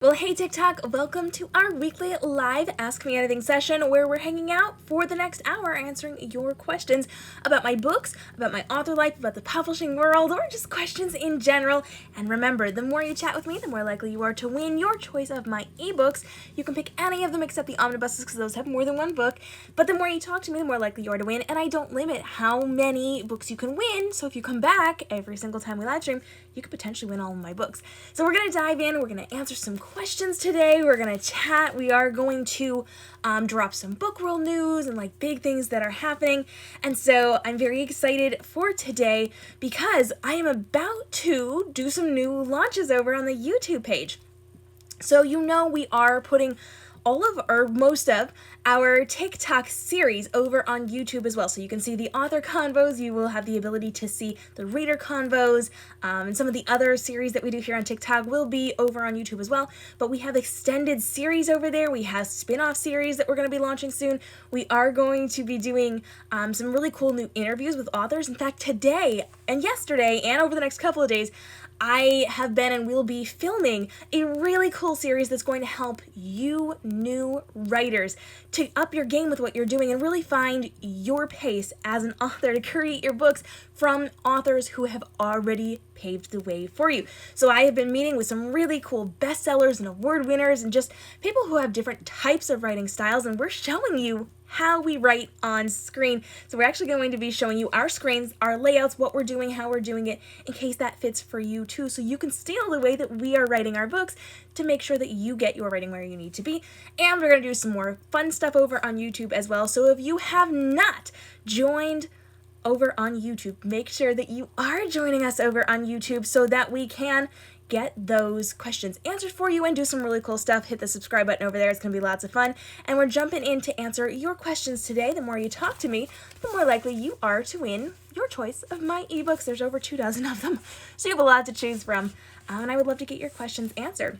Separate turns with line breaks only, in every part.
Well, hey TikTok, welcome to our weekly live Ask Me Anything session where we're hanging out for the next hour answering your questions about my books, about my author life, about the publishing world, or just questions in general. And remember, the more you chat with me, the more likely you are to win your choice of my ebooks. You can pick any of them except the omnibuses because those have more than one book. But the more you talk to me, the more likely you are to win. And I don't limit how many books you can win. So if you come back every single time we live stream, you could potentially win all of my books. So we're going to dive in. We're going to answer some questions today. We're going to chat. We are going to drop some book world news and like big things that are happening. And so I'm very excited for today because I am about to do some new launches over on the YouTube page. So you know we are putting all of, or most of, our TikTok series over on YouTube as well. So you can see the Author Convos, you will have the ability to see the Reader Convos, and some of the other series that we do here on TikTok will be over on YouTube as well. But we have extended series over there, we have spin-off series that we're going to be launching soon. We are going to be doing some really cool new interviews with authors. In fact, today and yesterday and over the next couple of days, I have been and will be filming a really cool series that's going to help you new writers to up your game with what you're doing and really find your pace as an author to create your books from authors who have already paved the way for you. So I have been meeting with some really cool bestsellers and award winners and just people who have different types of writing styles, and we're showing you how we write on screen. So we're actually going to be showing you our screens, our layouts, what we're doing, how we're doing it, in case that fits for you too, so you can steal the way that we are writing our books to make sure that you get your writing where you need to be. And we're going to do some more fun stuff over on YouTube as well. So if you have not joined over on YouTube, make sure that you are joining us over on YouTube so that we can get those questions answered for you and do some really cool stuff. Hit the subscribe button over there. It's going to be lots of fun. And we're jumping in to answer your questions today. The more you talk to me, the more likely you are to win your choice of my ebooks. There's over 2,000 of them, so you have a lot to choose from. And I would love to get your questions answered.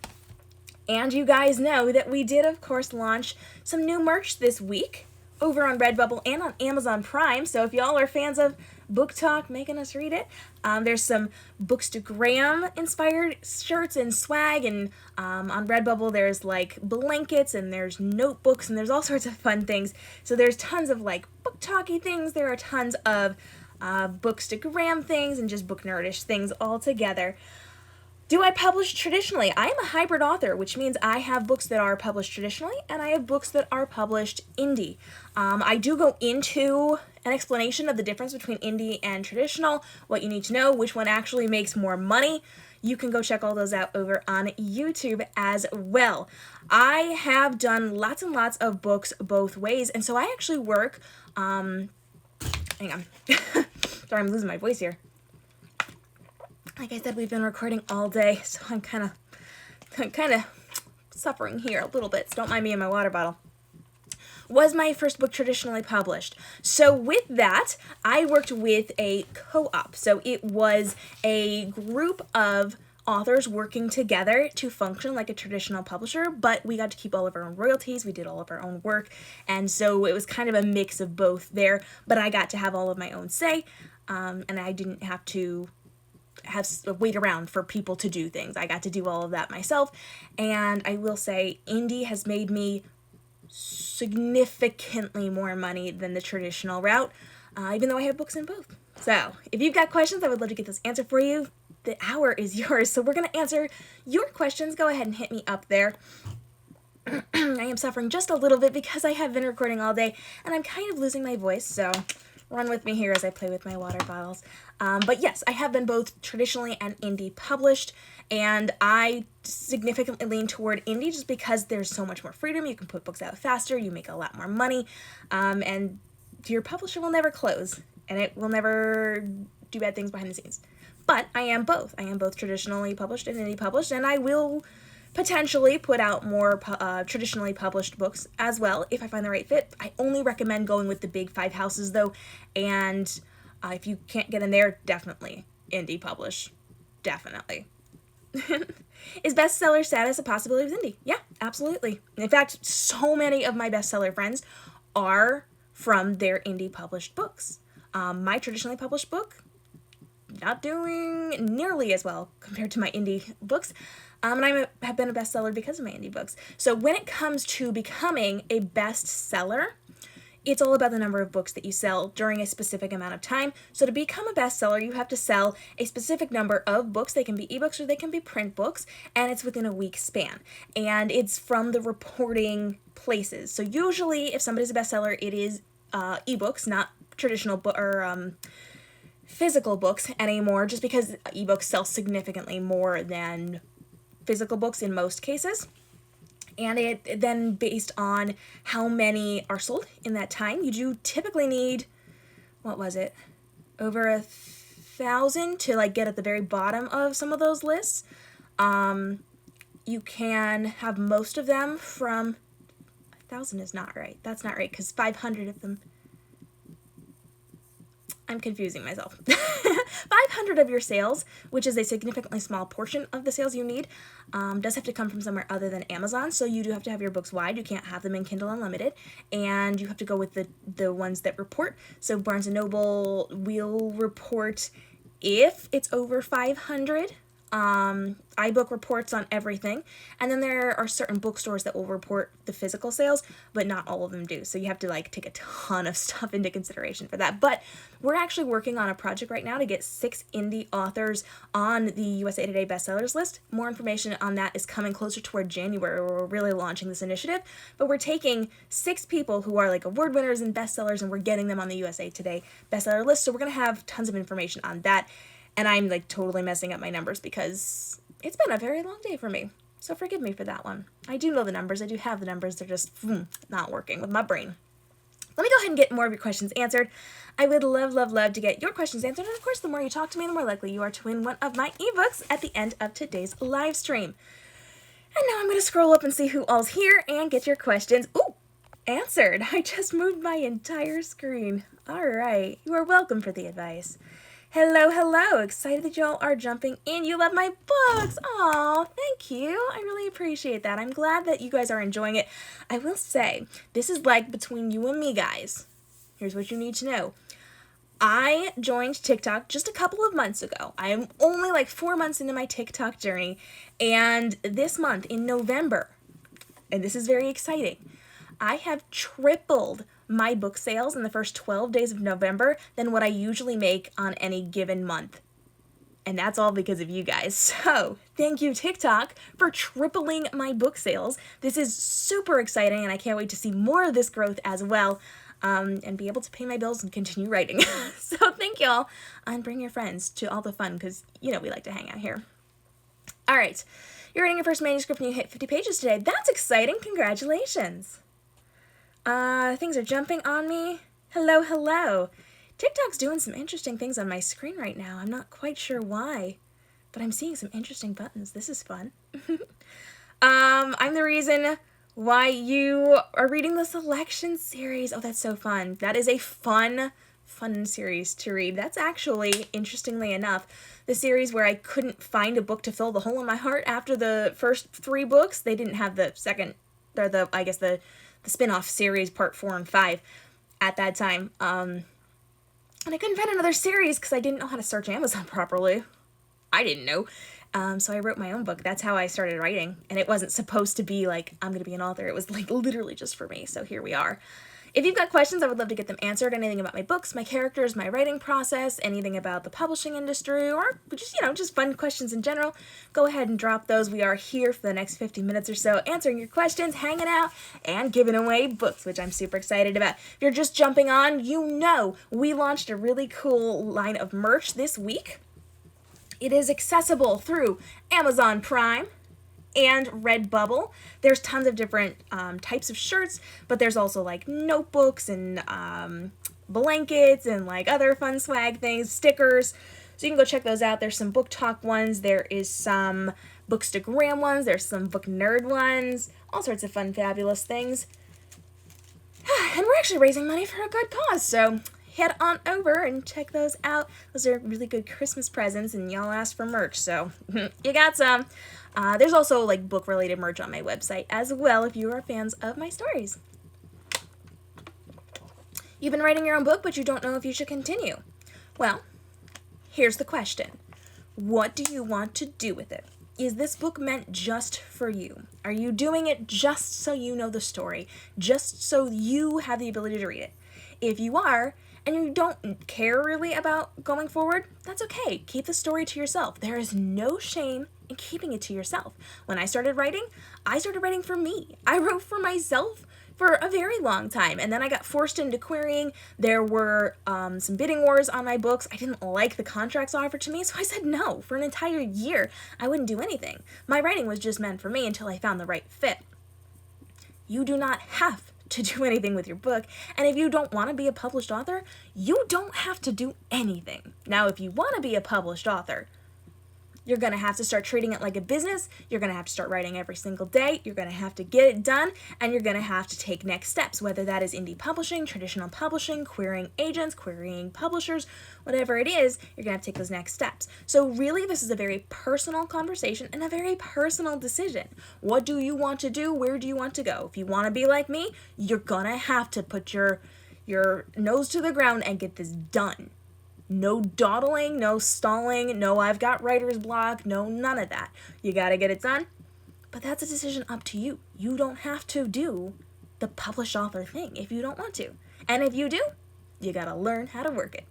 And you guys know that we did, of course, launch some new merch this week over on Redbubble and on Amazon Prime. So if y'all are fans of Book Talk, making us read it, there's some Bookstagram inspired shirts and swag, and on Redbubble there's like blankets and there's notebooks and there's all sorts of fun things. So there's tons of like book talky things, there are tons of Bookstagram things and just book nerdish things all together. Do I publish traditionally? I am a hybrid author, which means I have books that are published traditionally and I have books that are published indie. I do go into an explanation of the difference between indie and traditional, what you need to know, which one actually makes more money. You can go check all those out over on YouTube as well. I have done lots and lots of books both ways, and so I actually work, hang on, sorry, I'm losing my voice here. Like I said, we've been recording all day, so I'm kind of suffering here a little bit, so don't mind me and my water bottle. Was my first book traditionally published? So with that, I worked with a co-op. So it was a group of authors working together to function like a traditional publisher, but we got to keep all of our own royalties, we did all of our own work, and so it was kind of a mix of both there, but I got to have all of my own say, and I didn't have to wait around for people to do things. I got to do all of that myself, and I will say indie has made me significantly more money than the traditional route, even though I have books in both. So if you've got questions, I would love to get those answered for you. The hour is yours, so we're going to answer your questions. Go ahead and hit me up there. I am suffering just a little bit because I have been recording all day, and I'm kind of losing my voice, so run with me here as I play with my water bottles. But yes, I have been both traditionally and indie published, and I significantly lean toward indie just because there's so much more freedom. You can put books out faster, you make a lot more money, and your publisher will never close, and it will never do bad things behind the scenes. But I am both. I am both traditionally published and indie published, and I will potentially put out more traditionally published books as well if I find the right fit. I only recommend going with the big 5 houses though, and if you can't get in there, definitely indie publish. Definitely. Is bestseller status a possibility with indie? Yeah, absolutely. In fact, so many of my bestseller friends are from their indie published books. My traditionally published book, not doing nearly as well compared to my indie books. And I have been a bestseller because of my indie books. So when it comes to becoming a bestseller, it's all about the number of books that you sell during a specific amount of time. So to become a bestseller, you have to sell a specific number of books. They can be ebooks or they can be print books, and it's within a week span. And it's from the reporting places. So usually, if somebody's a bestseller, it is ebooks, not traditional book or physical books anymore, just because ebooks sell significantly more than physical books in most cases. And it then based on how many are sold in that time, you do typically need, what was it, over 1,000 to like get at the very bottom of some of those lists. You can have most of them from, 1,000 is not right. That's not right, because 500 of them, I'm confusing myself. 500 of your sales, which is a significantly small portion of the sales you need, does have to come from somewhere other than Amazon. So you do have to have your books wide. You can't have them in Kindle Unlimited. And you have to go with the ones that report. So Barnes & Noble will report if it's over 500. iBook reports on everything, and then there are certain bookstores that will report the physical sales, but not all of them do. So you have to like take a ton of stuff into consideration for that. But we're actually working on a project right now to get 6 indie authors on the USA Today bestsellers list. More information on that is coming closer toward January, where we're really launching this initiative. But we're taking 6 people who are like award winners and bestsellers, and we're getting them on the USA Today bestseller list. So we're going to have tons of information on that. And I'm like totally messing up my numbers because it's been a very long day for me. So forgive me for that one. I do know the numbers. I do have the numbers. They're just not working with my brain. Let me go ahead and get more of your questions answered. I would love, love, love to get your questions answered. And of course, the more you talk to me, the more likely you are to win one of my ebooks at the end of today's live stream. And now I'm going to scroll up and see who all's here and get your questions. Ooh, answered. I just moved my entire screen. All right. You are welcome for the advice. Hello, hello. Excited that y'all are jumping in. You love my books. Aw, thank you. I really appreciate that. I'm glad that you guys are enjoying it. I will say, this is like between you and me, guys. Here's what you need to know. I joined TikTok just a couple of months ago. I am only like 4 months into my TikTok journey. And this month, in November, and this is very exciting, I have tripled my book sales in the first 12 days of November than what I usually make on any given month. And that's all because of you guys. So thank you, TikTok, for tripling my book sales. This is super exciting, and I can't wait to see more of this growth as well, and be able to pay my bills and continue writing. So thank y'all, and bring your friends to all the fun, because, you know, we like to hang out here. All right, you're writing your first manuscript and you hit 50 pages today. That's exciting. Congratulations. Things are jumping on me. Hello, hello. TikTok's doing some interesting things on my screen right now. I'm not quite sure why, but I'm seeing some interesting buttons. This is fun. I'm the reason why you are reading the selection series. Oh, that's so fun. That is a fun series to read. That's actually, interestingly enough, the series where I couldn't find a book to fill the hole in my heart after the first 3 books. They didn't have the second, or the spin-off series, part 4 and 5 at that time. And I couldn't find another series because I didn't know how to search Amazon properly. I didn't know. So I wrote my own book. That's how I started writing. And it wasn't supposed to be like, I'm going to be an author. It was like literally just for me. So here we are. If you've got questions, I would love to get them answered. Anything about my books, my characters, my writing process, anything about the publishing industry, or just, just fun questions in general, go ahead and drop those. We are here for the next 50 minutes or so, answering your questions, hanging out, and giving away books, which I'm super excited about. If you're just jumping on, we launched a really cool line of merch this week. It is accessible through Amazon Prime and Redbubble. There's tons of different types of shirts, but there's also like notebooks and blankets and like other fun swag things, stickers. So you can go check those out. There's some book talk ones. There is some Bookstagram ones. There's some book nerd ones. All sorts of fun, fabulous things. And we're actually raising money for a good cause, so head on over and check those out. Those are really good Christmas presents, and y'all asked for merch, so you got some. There's also like book-related merch on my website as well if you are fans of my stories. You've been writing your own book, but you don't know if you should continue. Well, here's the question. What do you want to do with it? is this book meant just for you? Are you doing it just so you know the story, just so you have the ability to read it? If you are, and you don't care really about going forward, that's okay. Keep the story to yourself. There is no shame in keeping it to yourself. When I started writing for me. I wrote for myself for a very long time, and then I got forced into querying. There were some bidding wars on my books. I didn't like the contracts offered to me, so I said no. For an entire year, I wouldn't do anything. My writing was just meant for me until I found the right fit. You do not have to do anything with your book, and if you don't want to be a published author, you don't have to do anything. Now, if you want to be a published author, you're going to have to start treating it like a business. You're going to have to start writing every single day. You're going to have to get it done, and you're going to have to take next steps, whether that is indie publishing, traditional publishing, querying agents, querying publishers, whatever it is, you're going to have to take those next steps. So really, this is a very personal conversation and a very personal decision. What do you want to do? Where do you want to go? If you want to be like me, you're going to have to put your nose to the ground and get this done. No dawdling, no stalling, no I've got writer's block, no none of that. You gotta get it done, but that's a decision up to you. You don't have to do the published author thing if you don't want to. And if you do, you gotta learn how to work it.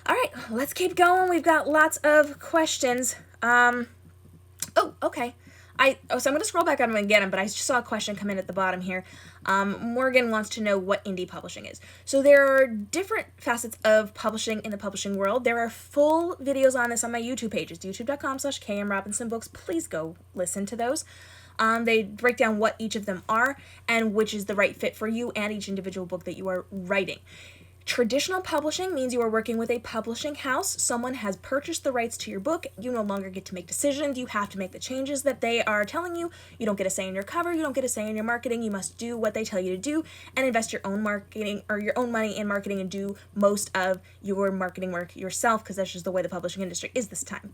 All right, let's keep going. We've got lots of questions. Okay. So I'm going to scroll back up and get them, but I just saw a question come in at the bottom here. Morgan wants to know what indie publishing is. So there are different facets of publishing in the publishing world. There are full videos on this on my YouTube pages, youtube.com/KMRobinsonBooks. Please go listen to those. They break down what each of them are and which is the right fit for you and each individual book that you are writing. Traditional publishing means you are working with a publishing house. Someone has purchased the rights to your book. You no longer get to make decisions. You have to make the changes that they are telling you. You don't get a say in your cover. You don't get a say in your marketing. You must do what they tell you to do and invest your own marketing or your own money in marketing and do most of your marketing work yourself, because that's just the way the publishing industry is this time.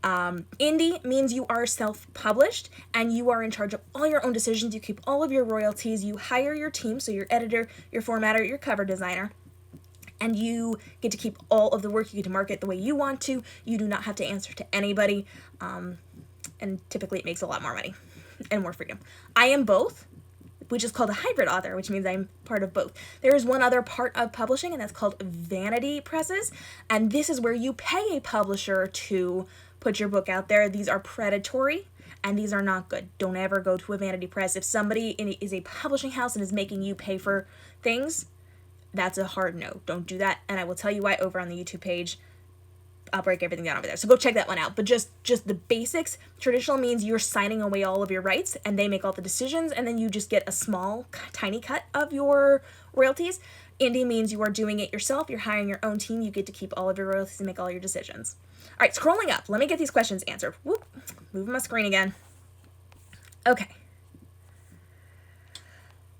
Indie means you are self-published and you are in charge of all your own decisions. You keep all of your royalties. You hire your team, so your editor, your formatter, your cover designer. And you get to keep all of the work. You get to market the way you want to. You do not have to answer to anybody. And typically it makes a lot more money and more freedom. I am both, which is called a hybrid author, which means I'm part of both. There is one other part of publishing, and that's called vanity presses. And this is where you pay a publisher to put your book out there. These are predatory, and these are not good. Don't ever go to a vanity press. If somebody is a publishing house and is making you pay for things, that's a hard no. Don't do that. And I will tell you why over on the YouTube page. I'll break everything down over there. So go check that one out. But just the basics. Traditional means you're signing away all of your rights and they make all the decisions, and then you just get a small, tiny cut of your royalties. Indie means you are doing it yourself. You're hiring your own team. You get to keep all of your royalties and make all your decisions. All right, scrolling up. Let me get these questions answered. Whoop. Moving my screen again. Okay.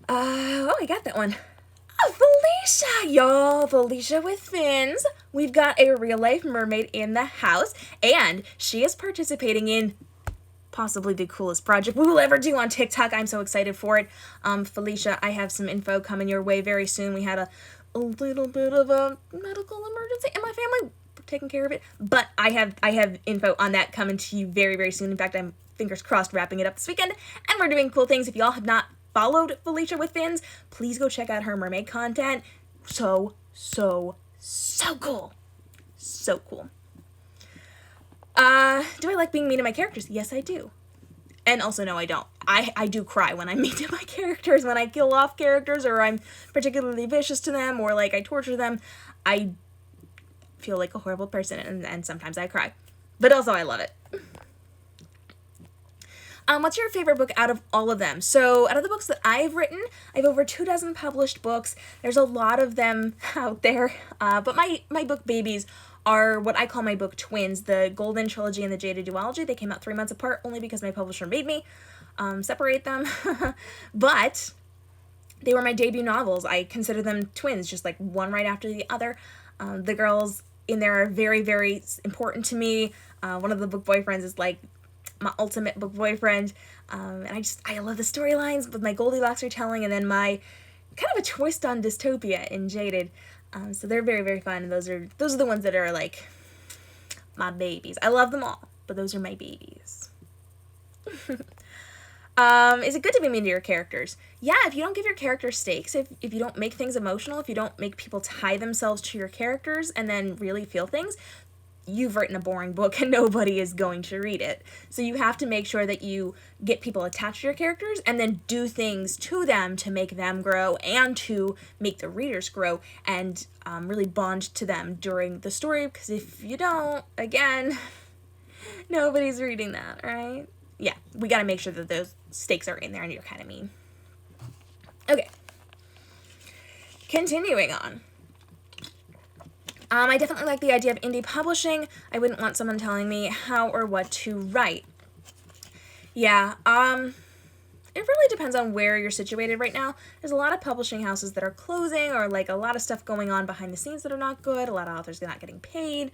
I got that one. Felicia, y'all, Felicia with fins. We've got a real life mermaid in the house, and she is participating in possibly the coolest project we will ever do on TikTok. I'm so excited for it. Felicia, I have some info coming your way very soon. We had a little bit of a medical emergency in my family. We're taking care of it, but I have info on that coming to you very, very soon. In fact, I'm fingers crossed wrapping it up this weekend, and we're doing cool things. If y'all have not followed Felicia with fins, please go check out her mermaid content. So cool. So cool. Do I like being mean to my characters? Yes, I do. And also, no, I don't. I do cry when I'm mean to my characters, when I kill off characters, or I'm particularly vicious to them, or like I torture them. I feel like a horrible person, and sometimes I cry. But also, I love it. What's your favorite book out of all of them? So out of the books that I've written, I have over 24 published books. There's a lot of them out there, but my book babies are what I call my book twins, the Golden Trilogy and the Jaded Duology. They came out 3 months apart only because my publisher made me separate them, but they were my debut novels. I consider them twins, just like one right after the other. The girls in there are very, very important to me. One of the book boyfriends is like my ultimate book boyfriend, and I love the storylines with my Goldilocks retelling, and then my kind of a twist on Dystopia in Jaded. So they're very, very fun, and those are the ones that are like my babies. I love them all, but those are my babies. Is it good to be mean to your characters? Yeah, if you don't give your characters stakes, if you don't make things emotional, if you don't make people tie themselves to your characters and then really feel things, you've written a boring book and nobody is going to read it. So you have to make sure that you get people attached to your characters and then do things to them to make them grow and to make the readers grow and really bond to them during the story, because if you don't, again, nobody's reading that, right? Yeah, we gotta make sure that those stakes are in there and you're kind of mean. Okay. Continuing on. I definitely like the idea of indie publishing. I wouldn't want someone telling me how or what to write. Yeah, it really depends on where you're situated right now. There's a lot of publishing houses that are closing, or like a lot of stuff going on behind the scenes that are not good. A lot of authors are not getting paid.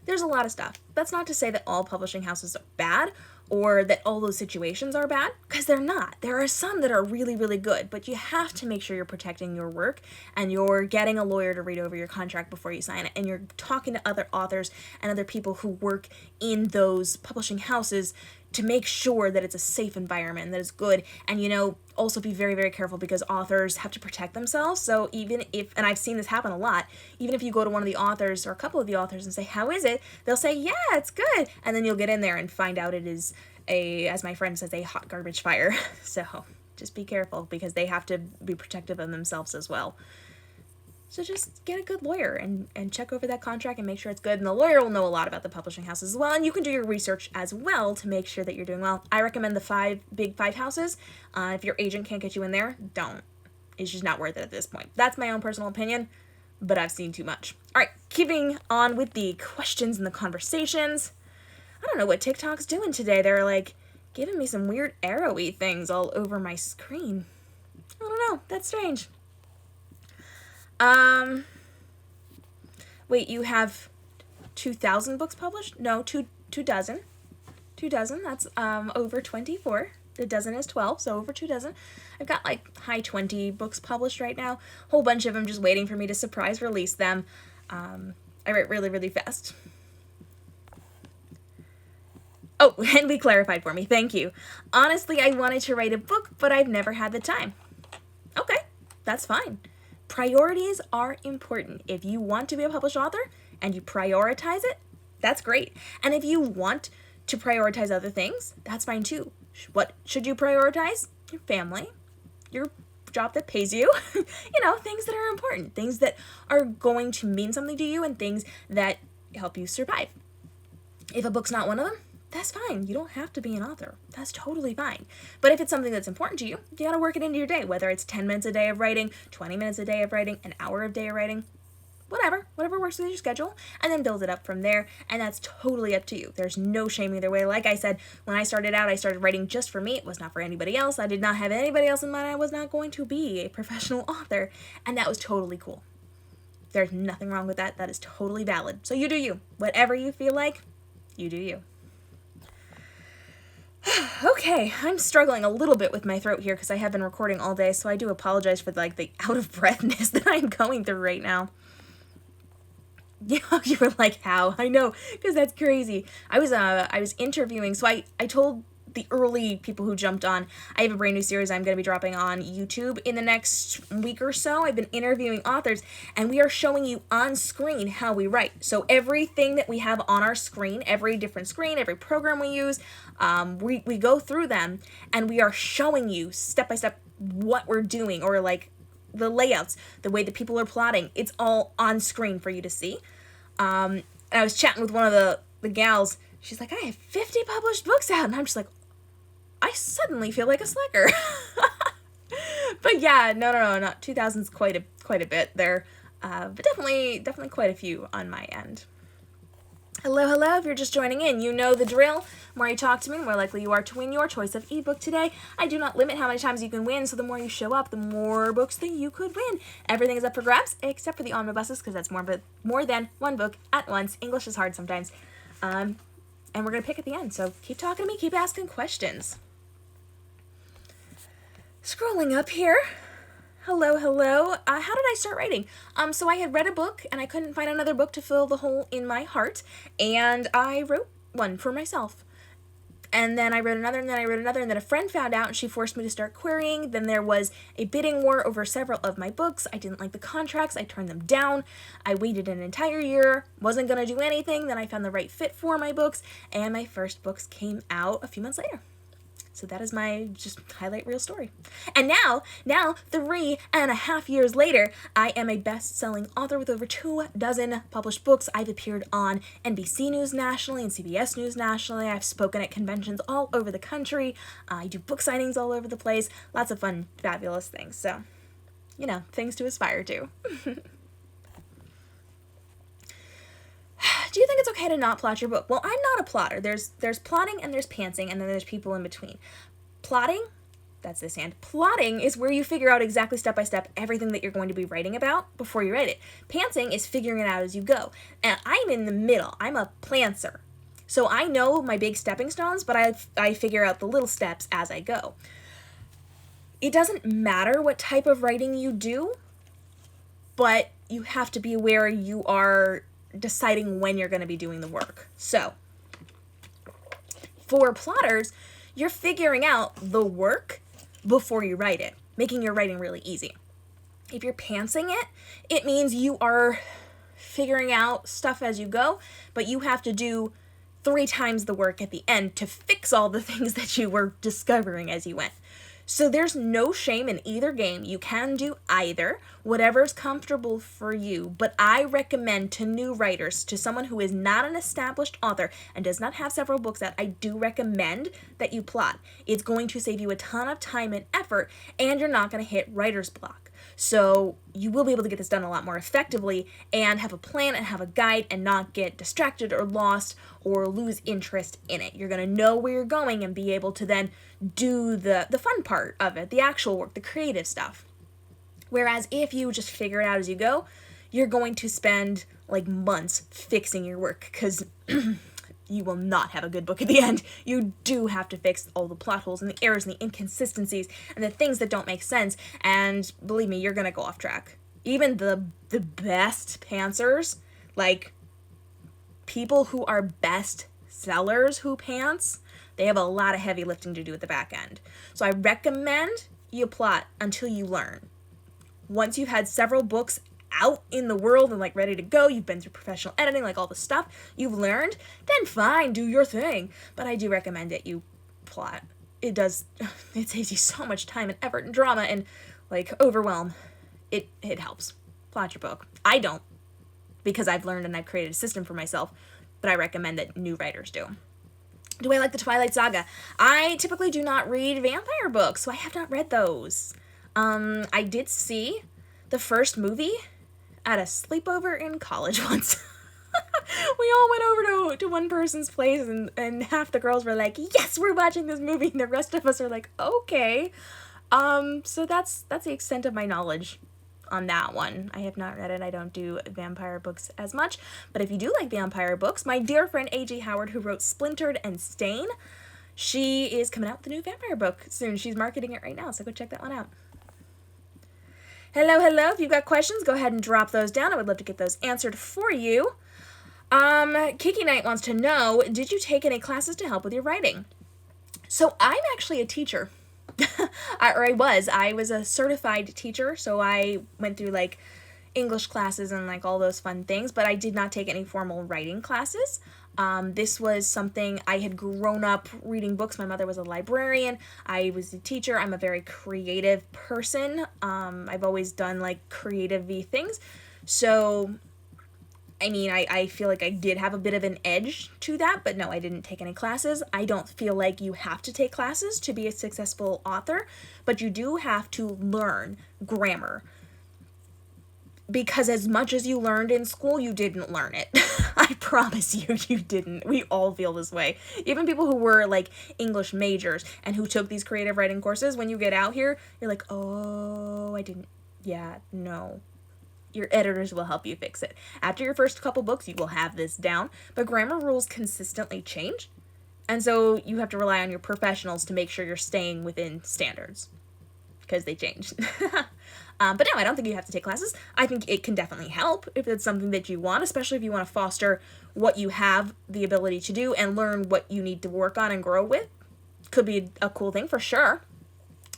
There's a lot of stuff. That's not to say that all publishing houses are bad or that all those situations are bad, because they're not. There are some that are really, really good, but you have to make sure you're protecting your work and you're getting a lawyer to read over your contract before you sign it, and you're talking to other authors and other people who work in those publishing houses to make sure that it's a safe environment, that it's good, and, you know, also be very, very careful because authors have to protect themselves. So even if, and I've seen this happen a lot, even if you go to one of the authors or a couple of the authors and say, how is it? They'll say, yeah, it's good. And then you'll get in there and find out it is as my friend says, a hot garbage fire. So just be careful because they have to be protective of themselves as well. So just get a good lawyer and check over that contract and make sure it's good. And the lawyer will know a lot about the publishing houses as well. And you can do your research as well to make sure that you're doing well. I recommend the big five houses. If your agent can't get you in there, don't. It's just not worth it at this point. That's my own personal opinion, but I've seen too much. All right, keeping on with the questions and the conversations. I don't know what TikTok's doing today. They're like giving me some weird arrowy things all over my screen. I don't know. That's strange. Wait, you have 2,000 books published? No, two dozen. 2 dozen, that's, over 24. A dozen is 12, so over 2 dozen. I've got, like, high 20 books published right now. A whole bunch of them just waiting for me to surprise release them. I write really, really fast. Oh, Henley clarified for me. Thank you. Honestly, I wanted to write a book, but I've never had the time. Okay, that's fine. Priorities are important. If you want to be a published author and you prioritize it, that's great. And if you want to prioritize other things, that's fine too. What should you prioritize? Your family, your job that pays you, you know, things that are important, things that are going to mean something to you and things that help you survive. If a book's not one of them, that's fine. You don't have to be an author. That's totally fine. But if it's something that's important to you, you gotta work it into your day, whether it's 10 minutes a day of writing, 20 minutes a day of writing, an hour a day of writing, whatever works with your schedule, and then build it up from there, and that's totally up to you. There's no shame either way. Like I said, when I started out, I started writing just for me. It was not for anybody else. I did not have anybody else in mind. I was not going to be a professional author, and that was totally cool. There's nothing wrong with that. That is totally valid. So you do you. Whatever you feel like, you do you. Okay, I'm struggling a little bit with my throat here because I have been recording all day, so I do apologize for like the out of breathness that I'm going through right now. Yeah, you were like, how? I know, because that's crazy. I was interviewing, so I told the early people who jumped on, I have a brand new series I'm going to be dropping on YouTube in the next week or so. I've been interviewing authors, and we are showing you on screen how we write. So everything that we have on our screen, every different screen, every program we use, we go through them, and we are showing you step by step what we're doing, or like the layouts, the way that people are plotting. It's all on screen for you to see. And I was chatting with one of the gals. She's like, I have 50 published books out, and I'm just like, I suddenly feel like a slacker. But yeah, no, not 2,000's quite a bit there, but definitely quite a few on my end. Hello, if you're just joining in, you know the drill. The more you talk to me, the more likely you are to win your choice of ebook today. I do not limit how many times you can win, so the more you show up, the more books that you could win. Everything is up for grabs, except for the omnibuses, because that's more than one book at once. English is hard sometimes. And we're going to pick at the end, so keep talking to me, keep asking questions. Scrolling up here. Hello. How did I start writing? So I had read a book, and I couldn't find another book to fill the hole in my heart, and I wrote one for myself. And then I wrote another, and then I wrote another, and then a friend found out and she forced me to start querying. Then there was a bidding war over several of my books. I didn't like the contracts. I turned them down. I waited an entire year, wasn't going to do anything. Then I found the right fit for my books, and my first books came out a few months later. So that is my just highlight reel story. And now, 3.5 years later, I am a best-selling author with over 24 published books. I've appeared on NBC News nationally and CBS News nationally. I've spoken at conventions all over the country. I do book signings all over the place. Lots of fun, fabulous things. So, things to aspire to. Do you think it's okay to not plot your book? Well, I'm not a plotter. There's plotting and there's pantsing, and then there's people in between. Plotting, that's this hand. Plotting is where you figure out exactly step by step everything that you're going to be writing about before you write it. Pantsing is figuring it out as you go. And I'm in the middle. I'm a plantser. So I know my big stepping stones, but I figure out the little steps as I go. It doesn't matter what type of writing you do, but you have to be aware you are deciding when you're going to be doing the work. So, for plotters, you're figuring out the work before you write it, making your writing really easy. If you're pantsing it, it means you are figuring out stuff as you go, but you have to do 3 times the work at the end to fix all the things that you were discovering as you went. So there's no shame in either game. You can do either, whatever's comfortable for you. But I recommend to new writers, to someone who is not an established author and does not have several books out, I do recommend that you plot. It's going to save you a ton of time and effort, and you're not going to hit writer's block. So you will be able to get this done a lot more effectively and have a plan and have a guide and not get distracted or lost or lose interest in it. You're going to know where you're going and be able to then do the fun part of it, the actual work, the creative stuff. Whereas if you just figure it out as you go, you're going to spend like months fixing your work because you will not have a good book at the end. You do have to fix all the plot holes and the errors and the inconsistencies and the things that don't make sense. And believe me, you're going to go off track. Even the best pantsers, like people who are best sellers who pants, they have a lot of heavy lifting to do at the back end. So I recommend you plot until you learn. Once you've had several books out in the world and like ready to go, you've been through professional editing, like all the stuff you've learned, then fine, do your thing. But I do recommend that you plot. It saves you so much time and effort and drama and like overwhelm. It helps. Plot your book. I don't, because I've learned and I've created a system for myself, but I recommend that new writers do. Do I like the Twilight Saga? I typically do not read vampire books, so I have not read those. I did see the first movie at a sleepover in college once. We all went over to one person's place and half the girls were like, yes, we're watching this movie, and the rest of us are like, okay. So that's the extent of my knowledge on that one. I have not read it. I don't do vampire books as much, but if you do like vampire books, my dear friend A.G. Howard, who wrote Splintered and Stain, she is coming out with a new vampire book soon. She's marketing it right now, so go check that one out. Hello. If you've got questions, go ahead and drop those down. I would love to get those answered for you. Kiki Knight wants to know, did you take any classes to help with your writing? So I'm actually a teacher. I was a certified teacher, so I went through like English classes and like all those fun things, but I did not take any formal writing classes. This was something I had grown up reading books. My mother was a librarian. I was a teacher. I'm a very creative person. I've always done like creative-y things. So, I mean, I feel like I did have a bit of an edge to that, but no, I didn't take any classes. I don't feel like you have to take classes to be a successful author, but you do have to learn grammar. Because as much as you learned in school, you didn't learn it. I promise you didn't. We all feel this way. Even people who were like English majors and who took these creative writing courses, when you get out here, you're like, oh, I didn't. Yeah, no. Your editors will help you fix it. After your first couple books, you will have this down, but grammar rules consistently change. And so you have to rely on your professionals to make sure you're staying within standards. because they changed. But no, I don't think you have to take classes. I think it can definitely help if it's something that you want, especially if you want to foster what you have the ability to do and learn what you need to work on and grow with. Could be a cool thing for sure.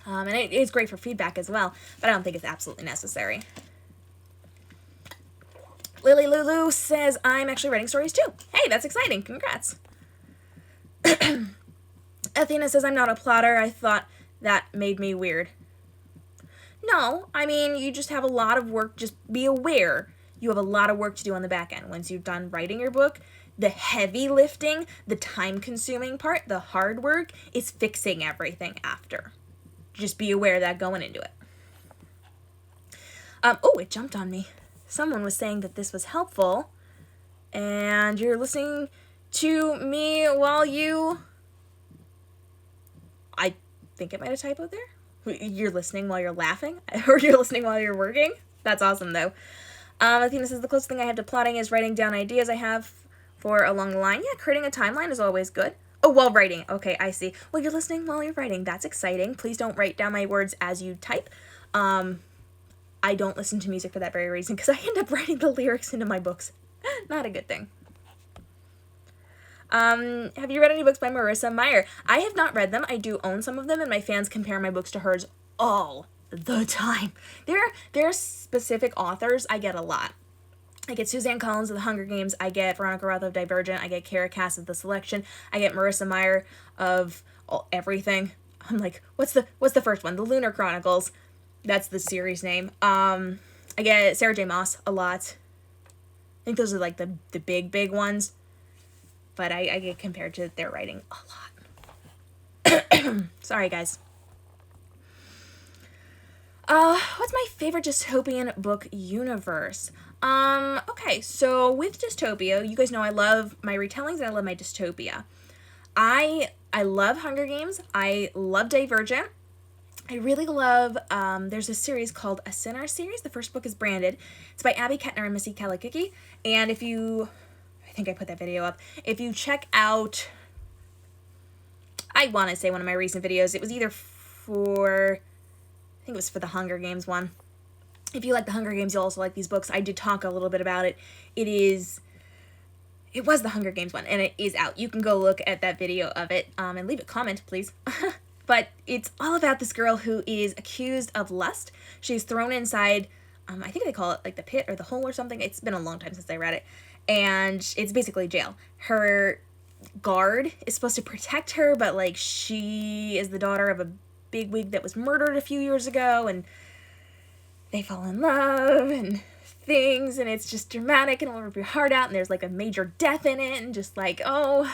And it is great for feedback as well, but I don't think it's absolutely necessary. Lily Lulu says, I'm actually writing stories too. Hey, that's exciting. Congrats. Athena says, I'm not a plotter. I thought that made me weird. No, I mean, you just have a lot of work. Just be aware you have a lot of work to do on the back end. Once you've done writing your book, the heavy lifting, the time-consuming part, the hard work is fixing everything after. Just be aware of that going into it. Oh, it jumped on me. Someone was saying that this was helpful, and you're listening to me while you... I think it might have typoed there. You're listening while you're laughing? Or you're listening while you're working? That's awesome, though. Athena says, the closest thing I have to plotting is writing down ideas I have for along the line. Yeah, creating a timeline is always good. Oh, while writing. Okay, I see. Well, you're listening while you're writing. That's exciting. Please don't write down my words as you type. I don't listen to music for that very reason, because I end up writing the lyrics into my books. Not a good thing. Have you read any books by Marissa Meyer? I have not read them. I do own some of them, and my fans compare my books to hers all the time. There are specific authors I get a lot. I get Suzanne Collins of The Hunger Games. I get Veronica Roth of Divergent. I get Kara Cass of The Selection. I get Marissa Meyer of everything. I'm like, what's the first one? The Lunar Chronicles. That's the series name. I get Sarah J. Maas a lot. I think those are like the big ones. But I get compared to their writing a lot. Sorry, guys. What's my favorite dystopian book universe? Okay, so with dystopia, you guys know I love my retellings and I love my dystopia. I love Hunger Games. I love Divergent. I really love, there's a series called A Sinner series. The first book is branded. It's by Abby Kettner and Missy Kalikiki. And if you, I think I put that video up. If you check out, I want to say one of my recent videos, it was either for, I think it was for the Hunger Games one. If you like the Hunger Games, you'll also like these books. I did talk a little bit about it. It was the Hunger Games one, and it is out. You can go look at that video of it, and leave a comment, please. But it's all about this girl who is accused of lust. She's thrown inside, I think they call it like the pit or the hole or something. It's been a long time since I read it. And it's basically jail. Her guard is supposed to protect her, but like she is the daughter of a bigwig that was murdered a few years ago, and they fall in love and things, and it's just dramatic and it'll rip your heart out, and there's like a major death in it, and just like, oh,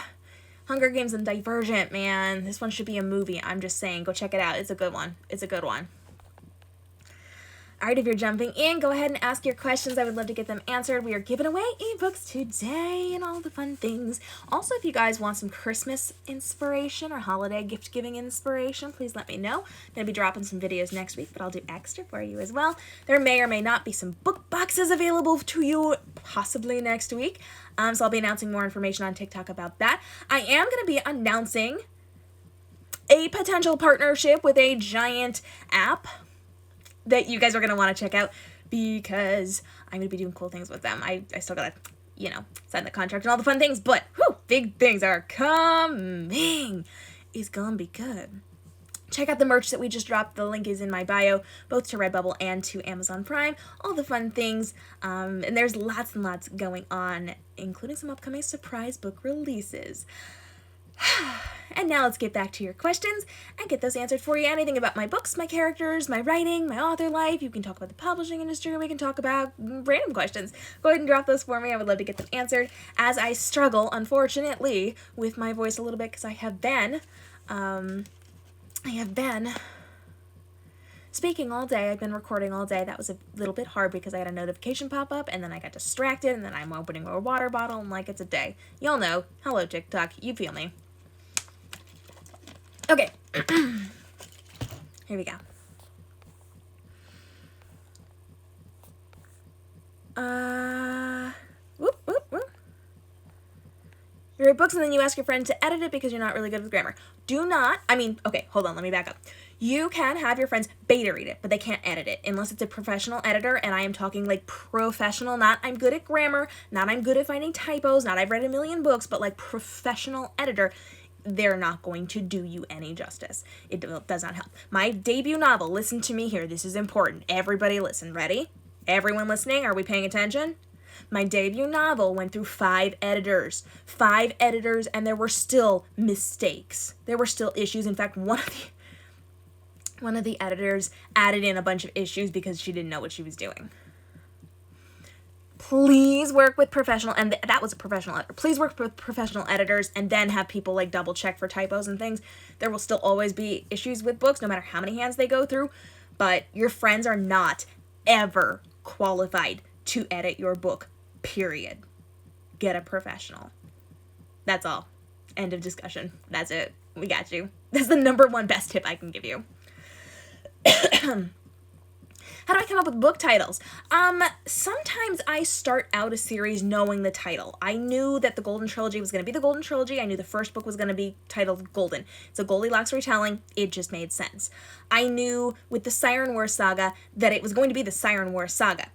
Hunger Games and Divergent, man. This one should be a movie. I'm just saying, go check it out. It's a good one. It's a good one. All right, if you're jumping in, go ahead and ask your questions. I would love to get them answered. We are giving away ebooks today and all the fun things. Also, if you guys want some Christmas inspiration or holiday gift-giving inspiration, please let me know. I'm going to be dropping some videos next week, but I'll do extra for you as well. There may or may not be some book boxes available to you possibly next week. So I'll be announcing more information on TikTok about that. I am going to be announcing a potential partnership with a giant app that you guys are going to want to check out, because I'm going to be doing cool things with them. I still got to, sign the contract and all the fun things, but big things are coming. It's going to be good. Check out the merch that we just dropped. The link is in my bio, both to Redbubble and to Amazon Prime. All the fun things. And there's lots and lots going on, including some upcoming surprise book releases. And now let's get back to your questions and get those answered for you. Anything about my books, my characters, my writing, my author life. You can talk about the publishing industry. We can talk about random questions. Go ahead and drop those for me. I would love to get them answered as I struggle, unfortunately, with my voice a little bit, because I have been speaking all day. I've been recording all day. That was a little bit hard because I had a notification pop up, and then I got distracted, and then I'm opening a water bottle, and like it's a day. Y'all know. Hello, TikTok. You feel me. Okay. Here we go. Whoop. You write books and then you ask your friend to edit it because you're not really good with grammar. Okay, hold on, let me back up. You can have your friends beta read it, but they can't edit it unless it's a professional editor, and I am talking like professional, not I'm good at grammar, not I'm good at finding typos, not I've read a million books, but like professional editor. They're not going to do you any justice. It does not help. My debut novel, listen to me here, this is important. Everybody listen, ready? Everyone listening, are we paying attention? My debut novel went through 5 editors, and there were still mistakes. There were still issues. In fact, one of the editors added in a bunch of issues because she didn't know what she was doing. Please work with professional, and that was a professional editor. Please work with professional editors and then have people like double check for typos and things. There will still always be issues with books no matter how many hands they go through, but your friends are not ever qualified to edit your book, period. Get a professional. That's all. End of discussion. That's it. We got you. That's the number one best tip I can give you. How do I come up with book titles? Sometimes I start out a series knowing the title. I knew that the Golden Trilogy was going to be the Golden Trilogy. I knew the first book was going to be titled Golden. It's a Goldilocks retelling. It just made sense. I knew with the Siren War saga that it was going to be the Siren War saga.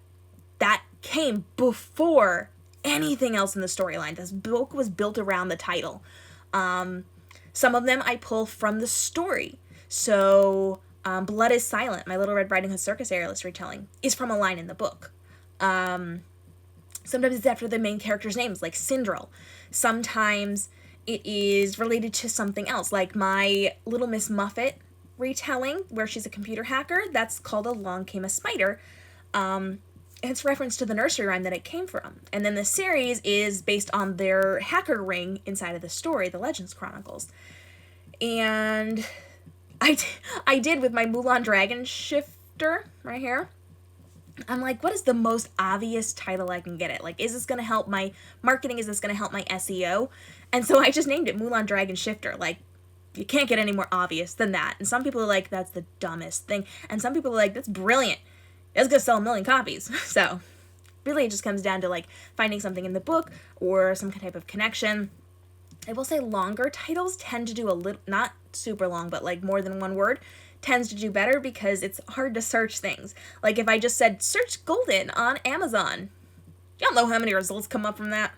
That came before anything else in the storyline. This book was built around the title. Some of them I pull from the story. So Blood is Silent, my Little Red Riding Hood Circus Airless retelling, is from a line in the book. Sometimes it's after the main character's names, like Syndrel. Sometimes it is related to something else, like my Little Miss Muffet retelling, where she's a computer hacker. That's called Along Came a Spider. And it's reference to the nursery rhyme that it came from. And then the series is based on their hacker ring inside of the story, the Legends Chronicles. And I did with my Mulan Dragon Shifter right here. I'm like, what is the most obvious title I can get it? Like, is this going to help my marketing? Is this going to help my SEO? And so I just named it Mulan Dragon Shifter. Like, you can't get any more obvious than that. And some people are like, that's the dumbest thing. And some people are like, that's brilliant. It's going to sell 1 million copies. So really it just comes down to like finding something in the book or some type of connection. I will say longer titles tend to do a little, not super long, but like more than one word, tends to do better because it's hard to search things. Like if I just said, search Golden on Amazon, you don't know how many results come up from that.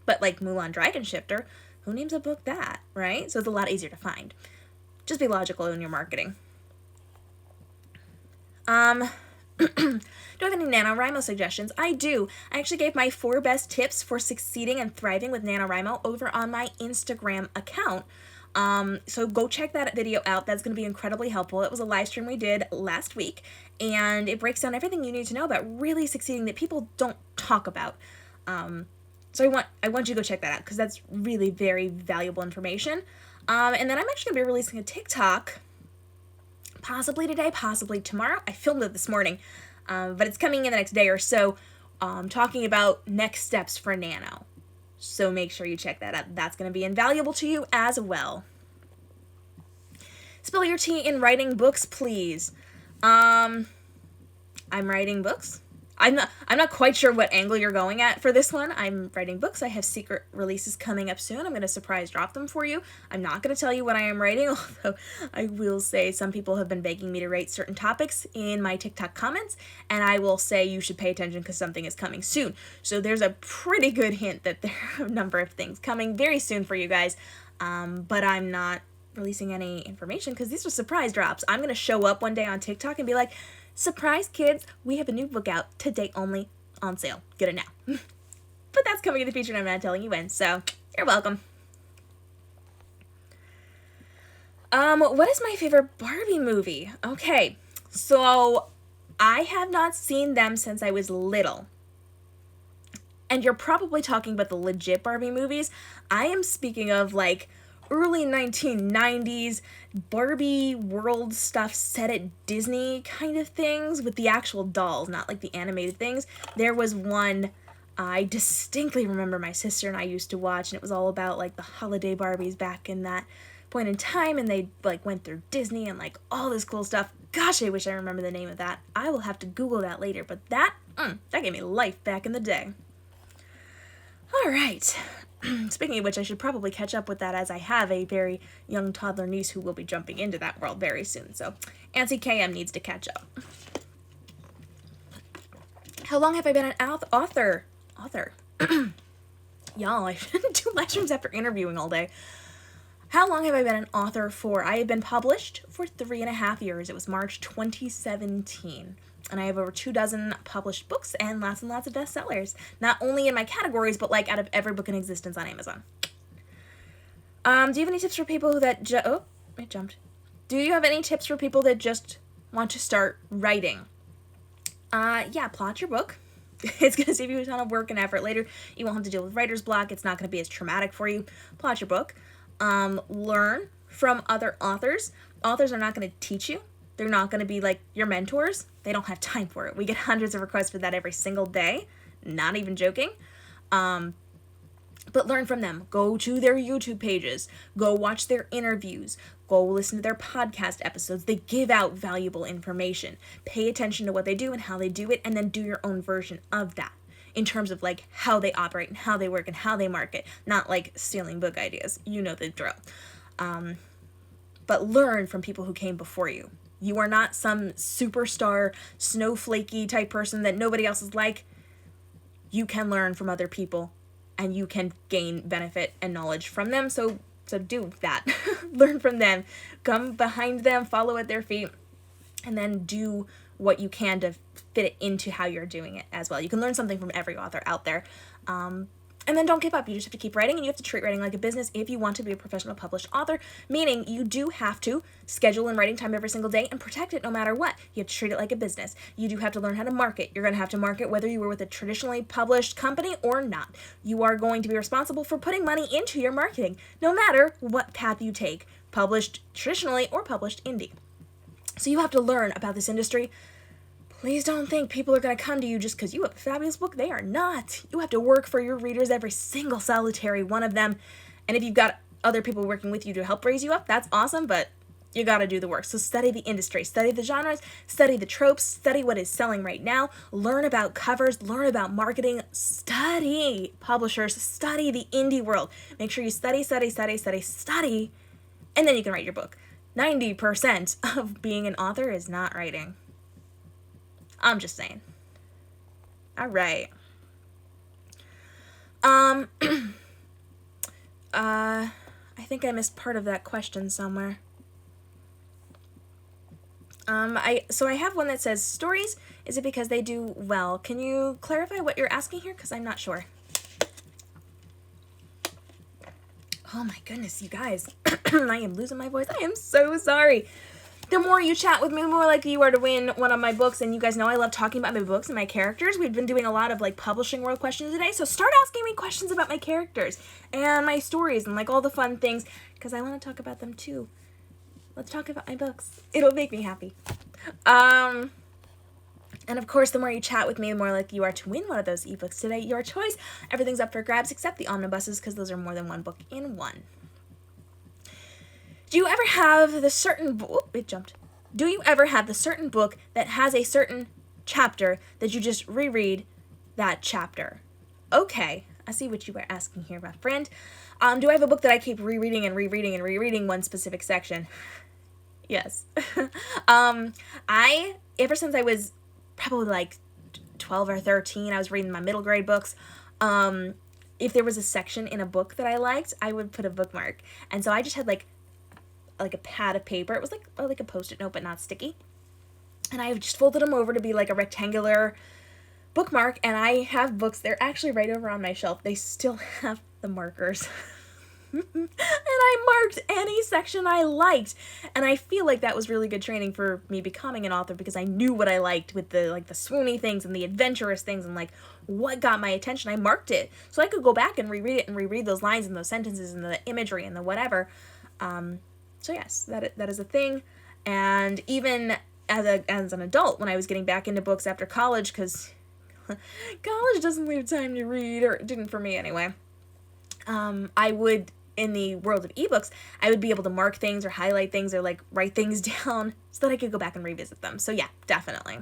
But like Mulan Dragon Shifter, who names a book that, right? So it's a lot easier to find. Just be logical in your marketing. Do I have any NaNoWriMo suggestions? I do. I actually gave my 4 best tips for succeeding and thriving with NaNoWriMo over on my Instagram account. So go check that video out. That's going to be incredibly helpful. It was a live stream we did last week, and it breaks down everything you need to know about really succeeding that people don't talk about. So I want you to go check that out because that's really very valuable information. And then I'm actually going to be releasing a TikTok possibly today, possibly tomorrow. I filmed it this morning, but it's coming in the next day or so, talking about next steps for Nano. So make sure you check that out. That's going to be invaluable to you as well. Spill your tea in writing books, please. I'm writing books. I'm not quite sure what angle you're going at for this one. I'm writing books. I have secret releases coming up soon. I'm going to surprise drop them for you. I'm not going to tell you what I am writing, although I will say some people have been begging me to rate certain topics in my TikTok comments, and I will say you should pay attention because something is coming soon. So there's a pretty good hint that there are a number of things coming very soon for you guys, but I'm not releasing any information because these are surprise drops. I'm going to show up one day on TikTok and be like, surprise kids, we have a new book out today only, on sale. Get it now. But that's coming in the future and I'm not telling you when, so you're welcome. What is my favorite Barbie movie? Okay, so I have not seen them since I was little. And you're probably talking about the legit Barbie movies. I am speaking of like early 1990s Barbie world stuff set at Disney kind of things with the actual dolls, not like the animated things. There was one I distinctly remember my sister and I used to watch, and it was all about like the holiday Barbies back in that point in time, and they like went through Disney and like all this cool stuff. Gosh, I wish I remember the name of that. I will have to Google that later, but that gave me life back in the day. All right. Speaking of which, I should probably catch up with that, as I have a very young toddler niece who will be jumping into that world very soon. So Auntie KM needs to catch up. How long have I been an author? Y'all, I shouldn't do live streams after interviewing all day. How long have I been an author for? I have been published for 3.5 years. It was March 2017. And I have over 24 published books and lots of bestsellers. Not only in my categories, but like out of every book in existence on Amazon. Do you have any tips for people that it jumped. Do you have any tips for people that just want to start writing? Yeah, plot your book. It's going to save you a ton of work and effort later. You won't have to deal with writer's block. It's not going to be as traumatic for you. Plot your book. Learn from other authors. Authors are not going to teach you. They're not going to be like your mentors. They don't have time for it. We get hundreds of requests for that every single day. Not even joking. But learn from them. Go to their YouTube pages. Go watch their interviews. Go listen to their podcast episodes. They give out valuable information. Pay attention to what they do and how they do it, and then do your own version of that in terms of like how they operate and how they work and how they market. Not like stealing book ideas. You know the drill. But learn from people who came before you. You are not some superstar, snowflakey type person that nobody else is like. You can learn from other people, and you can gain benefit and knowledge from them. So do that. Learn from them. Come behind them, follow at their feet, and then do what you can to fit it into how you're doing it as well. You can learn something from every author out there. And then don't give up. You just have to keep writing, and you have to treat writing like a business if you want to be a professional published author, meaning you do have to schedule in writing time every single day and protect it no matter what. You have to treat it like a business. You do have to learn how to market. You're going to have to market whether you were with a traditionally published company or not. You are going to be responsible for putting money into your marketing, no matter what path you take, published traditionally or published indie. So you have to learn about this industry. Please don't think people are going to come to you just because you have a fabulous book. They are not. You have to work for your readers, every single solitary one of them. And if you've got other people working with you to help raise you up, that's awesome, but you got to do the work. So study the industry, study the genres, study the tropes, study what is selling right now, learn about covers, learn about marketing, study publishers, study the indie world. Make sure you study, and then you can write your book. 90% of being an author is not writing. I'm just saying. All right. I think I missed part of that question somewhere. I have one that says, stories, is it because they do well? Can you clarify what you're asking here? Because I'm not sure. Oh my goodness, you guys. I am losing my voice. I am so sorry. The more you chat with me, the more likely you are to win one of my books. And you guys know I love talking about my books and my characters. We've been doing a lot of like publishing world questions today. So start asking me questions about my characters and my stories and like all the fun things, because I want to talk about them too. Let's talk about my books. It'll make me happy. And of course, the more you chat with me, the more likely you are to win one of those ebooks today. Your choice. Everything's up for grabs except the omnibuses, because those are more than one book in one. Do you ever have the certain Do you ever have the certain book that has a certain chapter that you just reread that chapter? Okay, I see what you were asking here, my friend. Do I have a book that I keep rereading and rereading and rereading one specific section? Yes. Ever since I was probably like 12 or 13, I was reading my middle grade books. If there was a section in a book that I liked, I would put a bookmark. And so I just had like a pad of paper. It was like a Post-it note, but not sticky. And I just folded them over to be like a rectangular bookmark. And I have books. They're actually right over on my shelf. They still have the markers. And I marked any section I liked. And I feel like that was really good training for me becoming an author, because I knew what I liked with the swoony things and the adventurous things and like what got my attention. I marked it so I could go back and reread it and reread those lines and those sentences and the imagery and the whatever. So yes, that is a thing. And even as an adult, when I was getting back into books after college, because college doesn't leave time to read, or it didn't for me anyway, I would, in the world of ebooks, I would be able to mark things or highlight things or like write things down so that I could go back and revisit them. So yeah, definitely.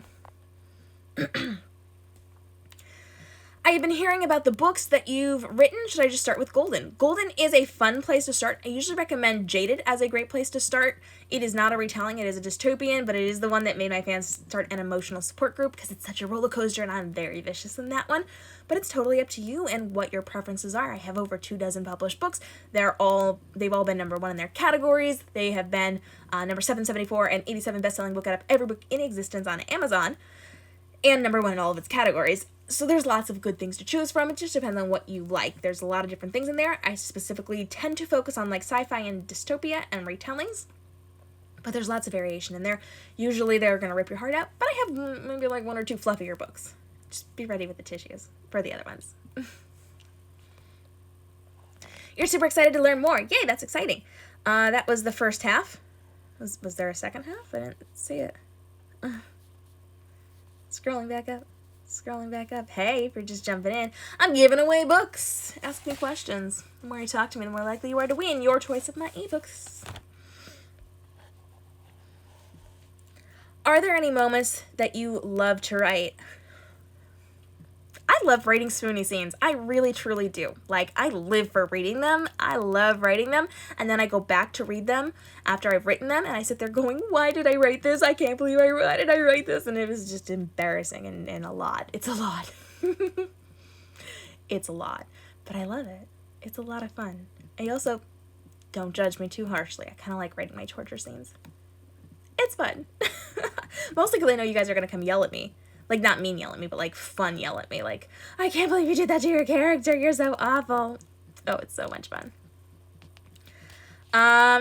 I have been hearing about the books that you've written. Should I just start with Golden? Golden is a fun place to start. I usually recommend Jaded as a great place to start. It is not a retelling, it is a dystopian, but it is the one that made my fans start an emotional support group because it's such a roller coaster and I'm very vicious in that one. But it's totally up to you and what your preferences are. I have over 24 published books. They've all been #1 in their categories. They have been number 774 and 87 best-selling book out of every book in existence on Amazon, and #1 in all of its categories. So there's lots of good things to choose from. It just depends on what you like. There's a lot of different things in there. I specifically tend to focus on like sci-fi and dystopia and retellings, but there's lots of variation in there. Usually they're going to rip your heart out, but I have maybe like 1 or 2 fluffier books. Just be ready with the tissues for the other ones. You're super excited to learn more. Yay, that's exciting. That was the first half. Was there a second half? I didn't see it. Scrolling back up. Hey, if you're just jumping in, I'm giving away books. Ask me questions. The more you talk to me, the more likely you are to win your choice of my ebooks. Are there any moments that you love to write? I love writing swoony scenes. I really, truly do. Like, I live for reading them. I love writing them. And then I go back to read them after I've written them. And I sit there going, why did I write this? I can't believe why did I write this? And it was just embarrassing and a lot. It's a lot. It's a lot. But I love it. It's a lot of fun. I also, don't judge me too harshly. I kind of like writing my torture scenes. It's fun. Mostly because I know you guys are going to come yell at me. Like, not mean yell at me, but, like, fun yell at me. Like, I can't believe you did that to your character. You're so awful. Oh, it's so much fun.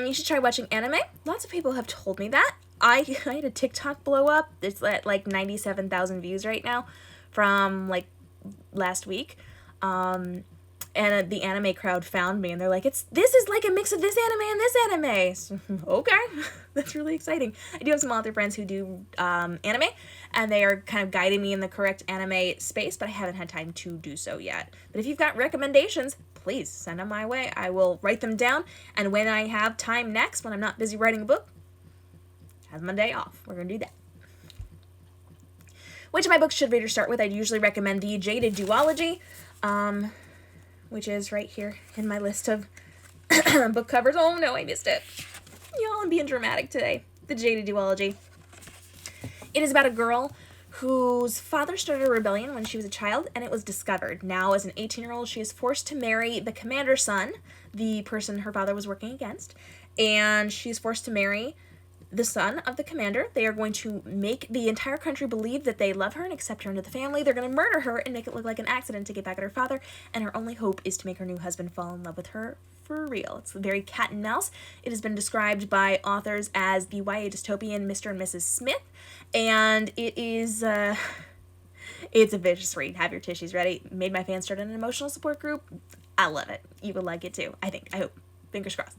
You should try watching anime. Lots of people have told me that. I had a TikTok blow up. It's at, like, 97,000 views right now from, like, last week. And the anime crowd found me, and they're like, this is like a mix of this anime and this anime. So, okay, that's really exciting. I do have some author friends who do anime, and they are kind of guiding me in the correct anime space, but I haven't had time to do so yet. But if you've got recommendations, please send them my way. I will write them down, and when I have time next, when I'm not busy writing a book, have my day off. We're going to do that. Which of my books should readers start with? I'd usually recommend the Jaded Duology, which is right here in my list of book covers. Oh no, I missed it. Y'all, I'm being dramatic today. The Jaded Duology. It is about a girl whose father started a rebellion when she was a child, and it was discovered. Now, as an 18-year-old, she is forced to marry the commander's son, the person her father was working against, and she's forced to marry the son of the commander. They are going to make the entire country believe that they love her and accept her into the family. They're going to murder her and make it look like an accident to get back at her father, and her only hope is to make her new husband fall in love with her for real. It's very cat and mouse. It has been described by authors as the YA dystopian Mr. and Mrs. Smith, and it is, it's a vicious read. Have your tissues ready. Made my fans start an emotional support group. I love it. You would like it too. I think. I hope. Fingers crossed.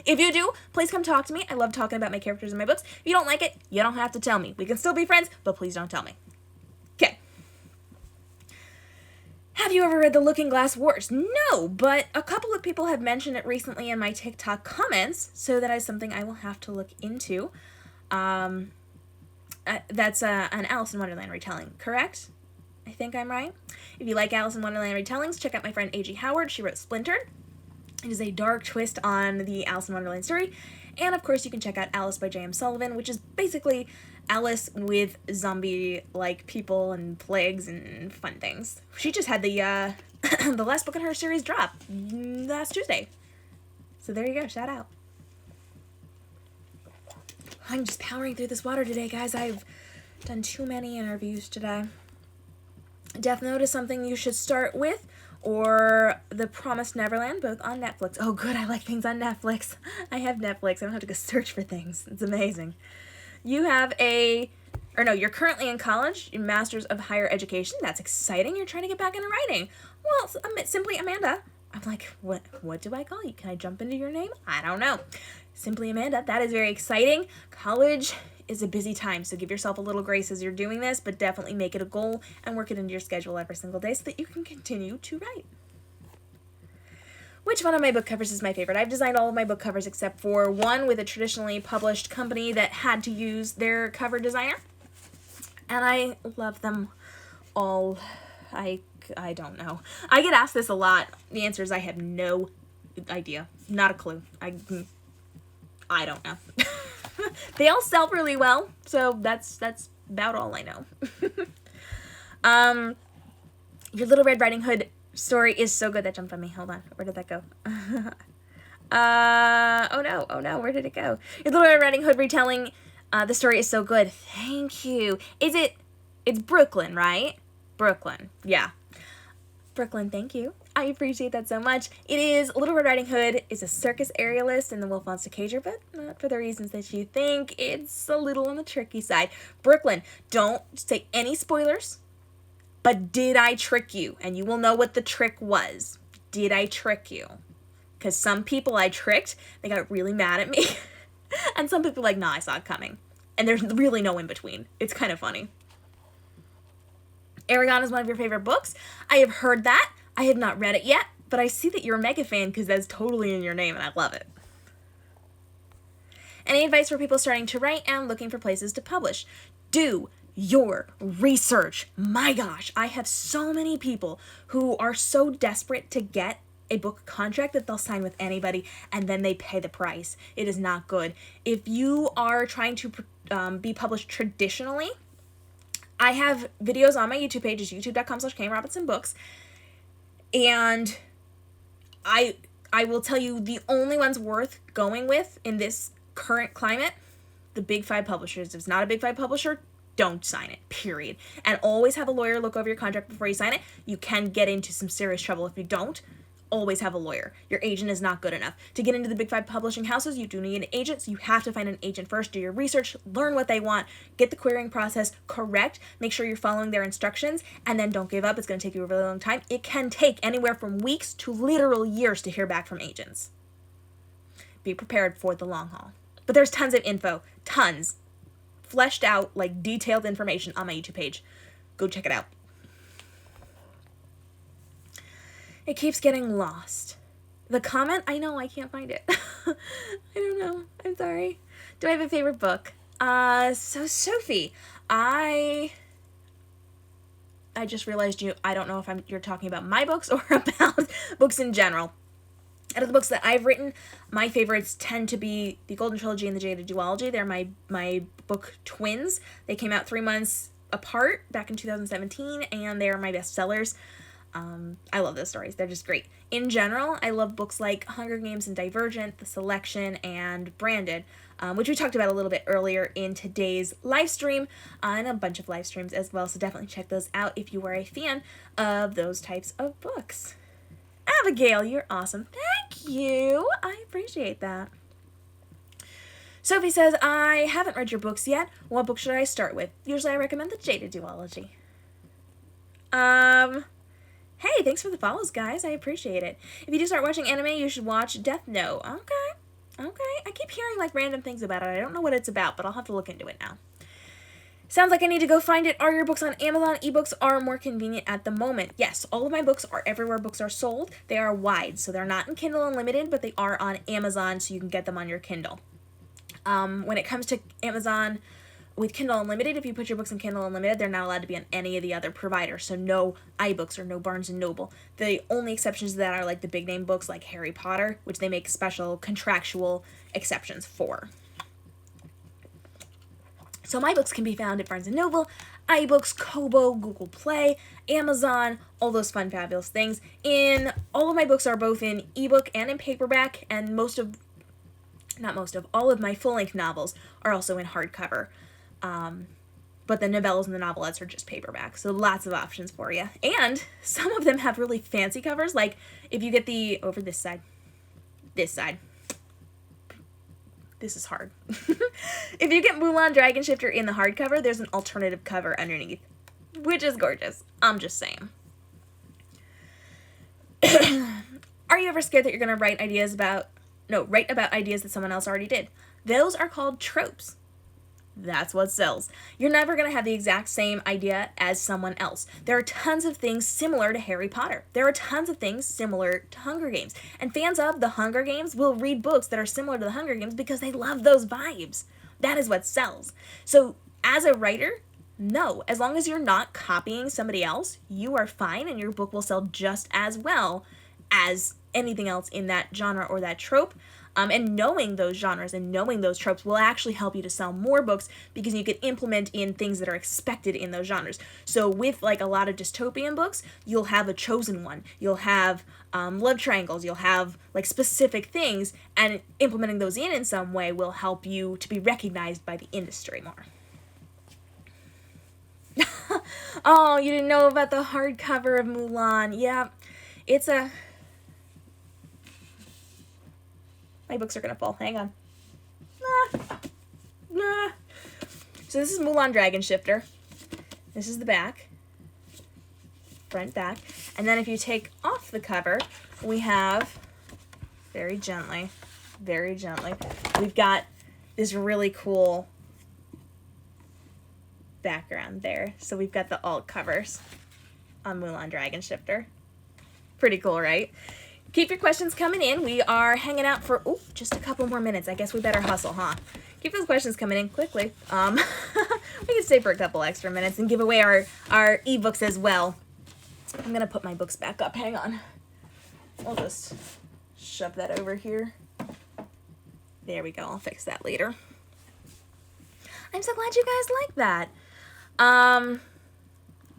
If you do, please come talk to me. I love talking about my characters in my books. If you don't like it, you don't have to tell me. We can still be friends, but please don't tell me. Okay. Have you ever read The Looking Glass Wars? No, but a couple of people have mentioned it recently in my TikTok comments, so that is something I will have to look into. That's an Alice in Wonderland retelling, correct? I think I'm right. If you like Alice in Wonderland retellings, check out my friend A.G. Howard. She wrote Splintered. It is a dark twist on the Alice in Wonderland story. And, of course, you can check out Alice by J.M. Sullivan, which is basically Alice with zombie-like people and plagues and fun things. She just had the the last book in her series drop last Tuesday. So there you go. Shout out. I'm just powering through this water today, guys. I've done too many interviews today. Death Note is something you should start with, or The Promised Neverland, both on Netflix. Oh, good, I like things on Netflix. I have Netflix. I don't have to go search for things. It's amazing. You have you're currently in college, your Master's of Higher Education. That's exciting. You're trying to get back into writing. Well, Simply Amanda. I'm like, what do I call you? Can I jump into your name? I don't know. Simply Amanda. That is very exciting. College is a busy time, so give yourself a little grace as you're doing this, but definitely make it a goal and work it into your schedule every single day so that you can continue to write. Which one of my book covers is my favorite? I've designed all of my book covers except for one with a traditionally published company that had to use their cover designer, and I love them all. I I don't know. I get asked this a lot. The answer is I have no idea. Not a clue. I don't know. They all sell really well, so that's about all I know. Your Little Red Riding Hood story is so good. That jumped on me. Hold on. Where did that go? Oh no, where did it go? Your Little Red Riding Hood retelling, the story is so good. Thank you. It's Brooklyn, right? Brooklyn. Yeah. Brooklyn, thank you. I appreciate that so much. It is Little Red Riding Hood is a circus aerialist in The Wolf Wants to Cage Her, but not for the reasons that you think. It's a little on the tricky side. Brooklyn, don't say any spoilers, but did I trick you? And you will know what the trick was. Did I trick you? Because some people I tricked, they got really mad at me. And some people are like, nah, I saw it coming. And there's really no in between. It's kind of funny. Aragon is one of your favorite books. I have heard that. I have not read it yet, but I see that you're a mega fan because that's totally in your name and I love it. Any advice for people starting to write and looking for places to publish? Do your research. My gosh, I have so many people who are so desperate to get a book contract that they'll sign with anybody and then they pay the price. It is not good. If you are trying to be published traditionally, I have videos on my YouTube page, is youtube.com/KMRobinsonBooks, and I will tell you the only ones worth going with in this current climate, the big 5 publishers. If it's not a big 5 publisher, don't sign it, period. And always have a lawyer look over your contract before you sign it. You can get into some serious trouble if you don't. Always have a lawyer. Your agent is not good enough. To get into the big 5 publishing houses, you do need an agent, so you have to find an agent first. Do your research, learn what they want, get the querying process correct, make sure you're following their instructions, and then don't give up. It's going to take you a really long time. It can take anywhere from weeks to literal years to hear back from agents. Be prepared for the long haul. But there's tons of info, tons, fleshed out, like detailed information on my YouTube page. Go check it out. It keeps getting lost. The comment? I know, I can't find it. I don't know. I'm sorry. Do I have a favorite book? So Sophie, I just realized I don't know if you're talking about my books or about books in general. Out of the books that I've written, my favorites tend to be the Golden Trilogy and the Jaded Duology. They're my book twins. They came out 3 months apart back in 2017, and they are my bestsellers. I love those stories. They're just great. In general, I love books like Hunger Games and Divergent, The Selection, and Branded, which we talked about a little bit earlier in today's live stream, and a bunch of live streams as well, so definitely check those out if you are a fan of those types of books. Abigail, you're awesome. Thank you. I appreciate that. Sophie says, I haven't read your books yet. What book should I start with? Usually I recommend the Jaded Duology. Hey, thanks for the follows, guys. I appreciate it. If you do start watching anime, you should watch Death Note. Okay. I keep hearing, like, random things about it. I don't know what it's about, but I'll have to look into it now. Sounds like I need to go find it. Are your books on Amazon? Ebooks are more convenient at the moment. Yes, all of my books are everywhere books are sold. They are wide, so they're not in Kindle Unlimited, but they are on Amazon, so you can get them on your Kindle. When it comes to Amazon, with Kindle Unlimited, if you put your books in Kindle Unlimited, they're not allowed to be on any of the other providers, so no iBooks or no Barnes & Noble. The only exceptions to that are like the big name books like Harry Potter, which they make special contractual exceptions for. So my books can be found at Barnes & Noble, iBooks, Kobo, Google Play, Amazon, all those fun, fabulous things. All of my books are both in ebook and in paperback, and all of my full-length novels are also in hardcover. But the novellas and the novelettes are just paperback, so lots of options for you. And some of them have really fancy covers, like if you get over this side, this is hard. If you get Mulan Dragon Shifter in the hardcover, there's an alternative cover underneath, which is gorgeous. I'm just saying. Are you ever scared that you're going to write about ideas that someone else already did? Those are called tropes. That's what sells. You're never going to have the exact same idea as someone else. There are tons of things similar to Harry Potter. There are tons of things similar to Hunger Games. And fans of the Hunger Games will read books that are similar to the Hunger Games because they love those vibes. That is what sells. So as a writer, No, as long as you're not copying somebody else, you are fine and your book will sell just as well as anything else in that genre or that trope. And knowing those genres and knowing those tropes will actually help you to sell more books because you can implement in things that are expected in those genres. So with like a lot of dystopian books, you'll have a chosen one. You'll have love triangles. You'll have like specific things, and implementing those in some way will help you to be recognized by the industry more. Oh, you didn't know about the hardcover of Mulan. Yeah, it's a... My books are gonna fall. Hang on. So this is Mulan Dragon Shifter. This is the back. Front, back. And then if you take off the cover, we have, very gently, we've got this really cool background there. So we've got the alt covers on Mulan Dragon Shifter. Pretty cool, right? Keep your questions coming in. We are hanging out for, just a couple more minutes. I guess we better hustle, huh? Keep those questions coming in quickly. We can stay for a couple extra minutes and give away our ebooks as well. I'm going to put my books back up. Hang on. I'll just shove that over here. There we go. I'll fix that later. I'm so glad you guys like that.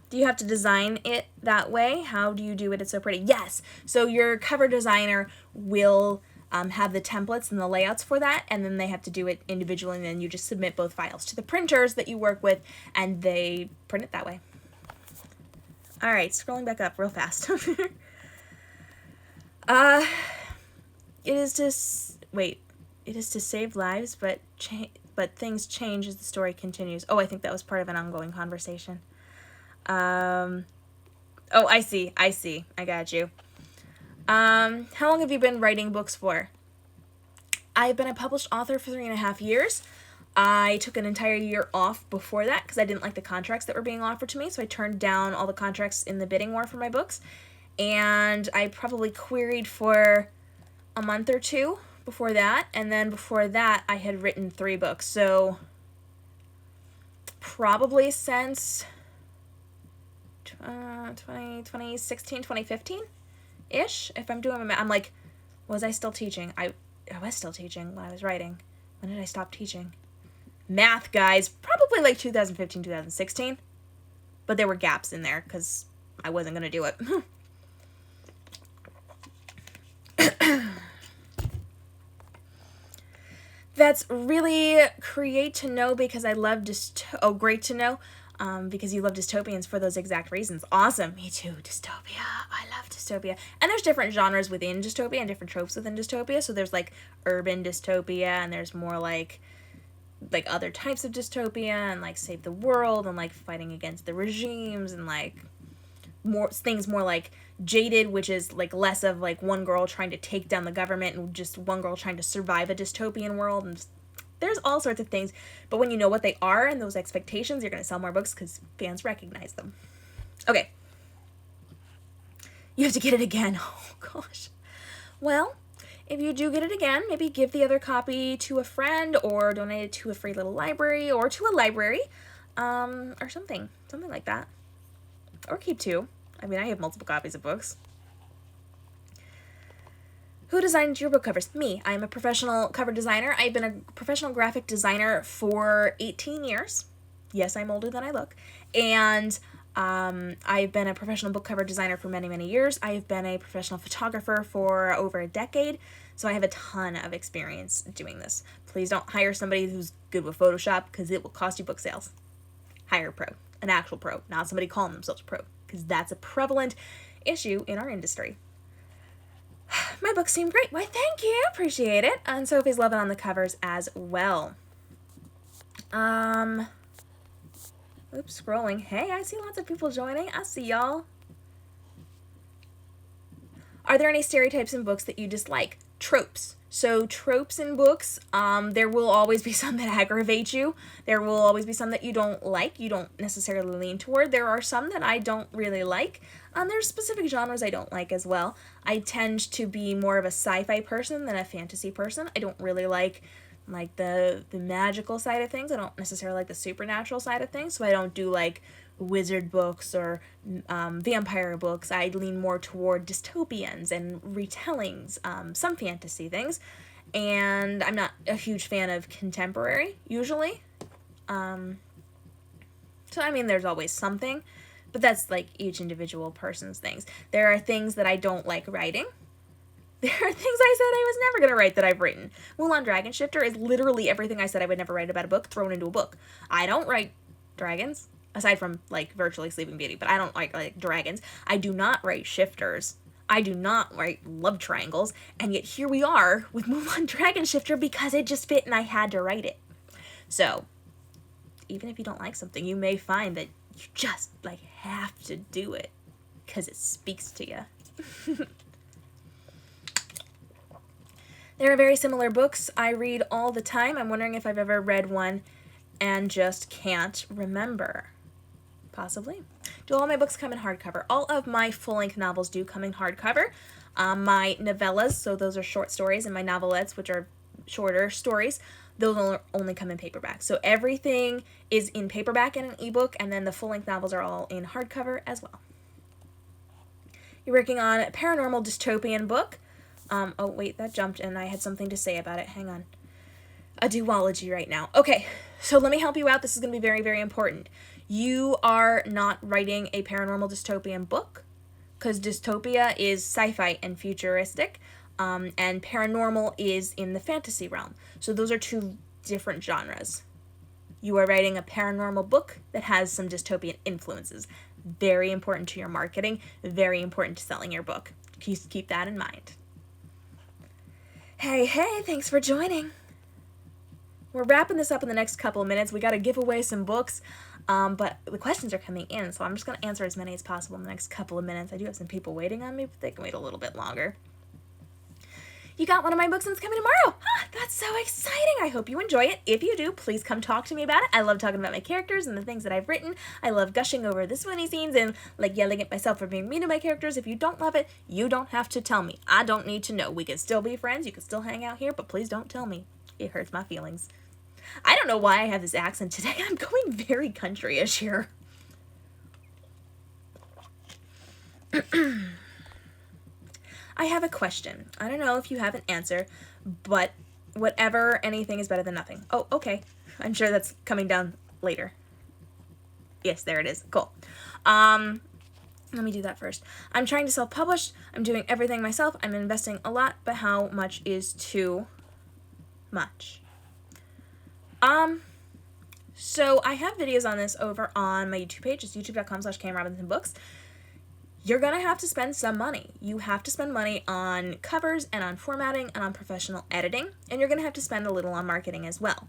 Do you have to design it that way? How do you do it? It's so pretty. Yes. So your cover designer will have the templates and the layouts for that, and then they have to do it individually, and then you just submit both files to the printers that you work with, and they print it that way. All right, scrolling back up real fast. It is to save lives, but things change as the story continues. Oh, I think that was part of an ongoing conversation. Oh, I see. I got you. How long have you been writing books for? I've been a published author for 3.5 years. I took an entire year off before that because I didn't like the contracts that were being offered to me, so I turned down all the contracts in the bidding war for my books, and I probably queried for a month or two before that, and then before that I had written 3 books, so probably since 2016, 2015-ish, if I'm doing my math. I'm like, was I still teaching? I was still teaching when I was writing. When did I stop teaching? Math, guys, probably like 2015, 2016. But there were gaps in there because I wasn't going to do it. That's really great to know because I love great to know. Because you love dystopians for those exact reasons. Awesome. Me too. Dystopia. I love dystopia. And there's different genres within dystopia and different tropes within dystopia. So there's like urban dystopia, and there's more like other types of dystopia, and like save the world, and like fighting against the regimes, and like more things more like Jaded, which is like less of like one girl trying to take down the government and just one girl trying to survive a dystopian world, and there's all sorts of things, but when you know what they are and those expectations, you're going to sell more books because fans recognize them. Okay. You have to get it again. Oh, gosh. Well, if you do get it again, maybe give the other copy to a friend or donate it to a free little library or to a library, or something like that. Or keep 2. I mean, I have multiple copies of books. Who designed your book covers? Me. I'm a professional cover designer. I've been a professional graphic designer for 18 years. Yes, I'm older than I look. And I've been a professional book cover designer for many, many years. I've been a professional photographer for over a decade. So I have a ton of experience doing this. Please don't hire somebody who's good with Photoshop because it will cost you book sales. Hire a pro, an actual pro, not somebody calling themselves a pro, because that's a prevalent issue in our industry. My books seem great. Why, thank you. Appreciate it. And Sophie's loving on the covers as well. Oops, scrolling. Hey, I see lots of people joining. I see y'all. Are there any stereotypes in books that you dislike? Tropes. So tropes in books, there will always be some that aggravate you. There will always be some that you don't like, you don't necessarily lean toward. There are some that I don't really like. There's specific genres I don't like as well. I tend to be more of a sci-fi person than a fantasy person. I don't really like like the magical side of things. I don't necessarily like the supernatural side of things, so I don't do like wizard books or vampire books. I lean more toward dystopians and retellings, some fantasy things, and I'm not a huge fan of contemporary, usually. So, I mean, there's always something, but that's like each individual person's things. There are things that I don't like writing. There are things I said I was never going to write that I've written. Mulan Dragon Shifter is literally everything I said I would never write about a book thrown into a book. I don't write dragons, aside from, like, Virtually Sleeping Beauty, but I don't like dragons. I do not write shifters. I do not write love triangles, and yet here we are with Mulan Dragon Shifter because it just fit and I had to write it. So, even if you don't like something, you may find that you just, like, have to do it because it speaks to you. There are very similar books I read all the time. I'm wondering if I've ever read one and just can't remember. Possibly. Do all my books come in hardcover? All of my full-length novels do come in hardcover. My novellas, so those are short stories, and my novelettes, which are shorter stories, those only come in paperback. So everything is in paperback and an ebook, and then the full-length novels are all in hardcover as well. You're working on a paranormal dystopian book. Oh, wait, that jumped, and I had something to say about it. Hang on. A duology right now. Okay, so let me help you out. This is going to be very, very important. You are not writing a paranormal dystopian book, because dystopia is sci-fi and futuristic, and paranormal is in the fantasy realm. So those are two different genres. You are writing a paranormal book that has some dystopian influences. Very important to your marketing, very important to selling your book. Keep that in mind. Hey, thanks for joining. We're wrapping this up in the next couple of minutes. We got to give away some books, but the questions are coming in, so I'm just going to answer as many as possible in the next couple of minutes. I do have some people waiting on me, but they can wait a little bit longer. You got one of my books and it's coming tomorrow. That's so exciting. I hope you enjoy it. If you do, please come talk to me about it. I love talking about my characters and the things that I've written. I love gushing over the swoony scenes and like yelling at myself for being mean to my characters. If you don't love it, you don't have to tell me. I don't need to know. We can still be friends. You can still hang out here, but please don't tell me. It hurts my feelings. I don't know why I have this accent today. I'm going very country-ish here. I have a question. I don't know if you have an answer, but whatever, anything is better than nothing. Oh, okay. I'm sure that's coming down later. Yes, there it is. Cool. Let me do that first. I'm trying to self-publish. I'm doing everything myself. I'm investing a lot, but how much is too much? So I have videos on this over on my YouTube page. It's youtube.com/KamRobinsonBooks. You're going to have to spend some money. You have to spend money on covers and on formatting and on professional editing, and you're going to have to spend a little on marketing as well.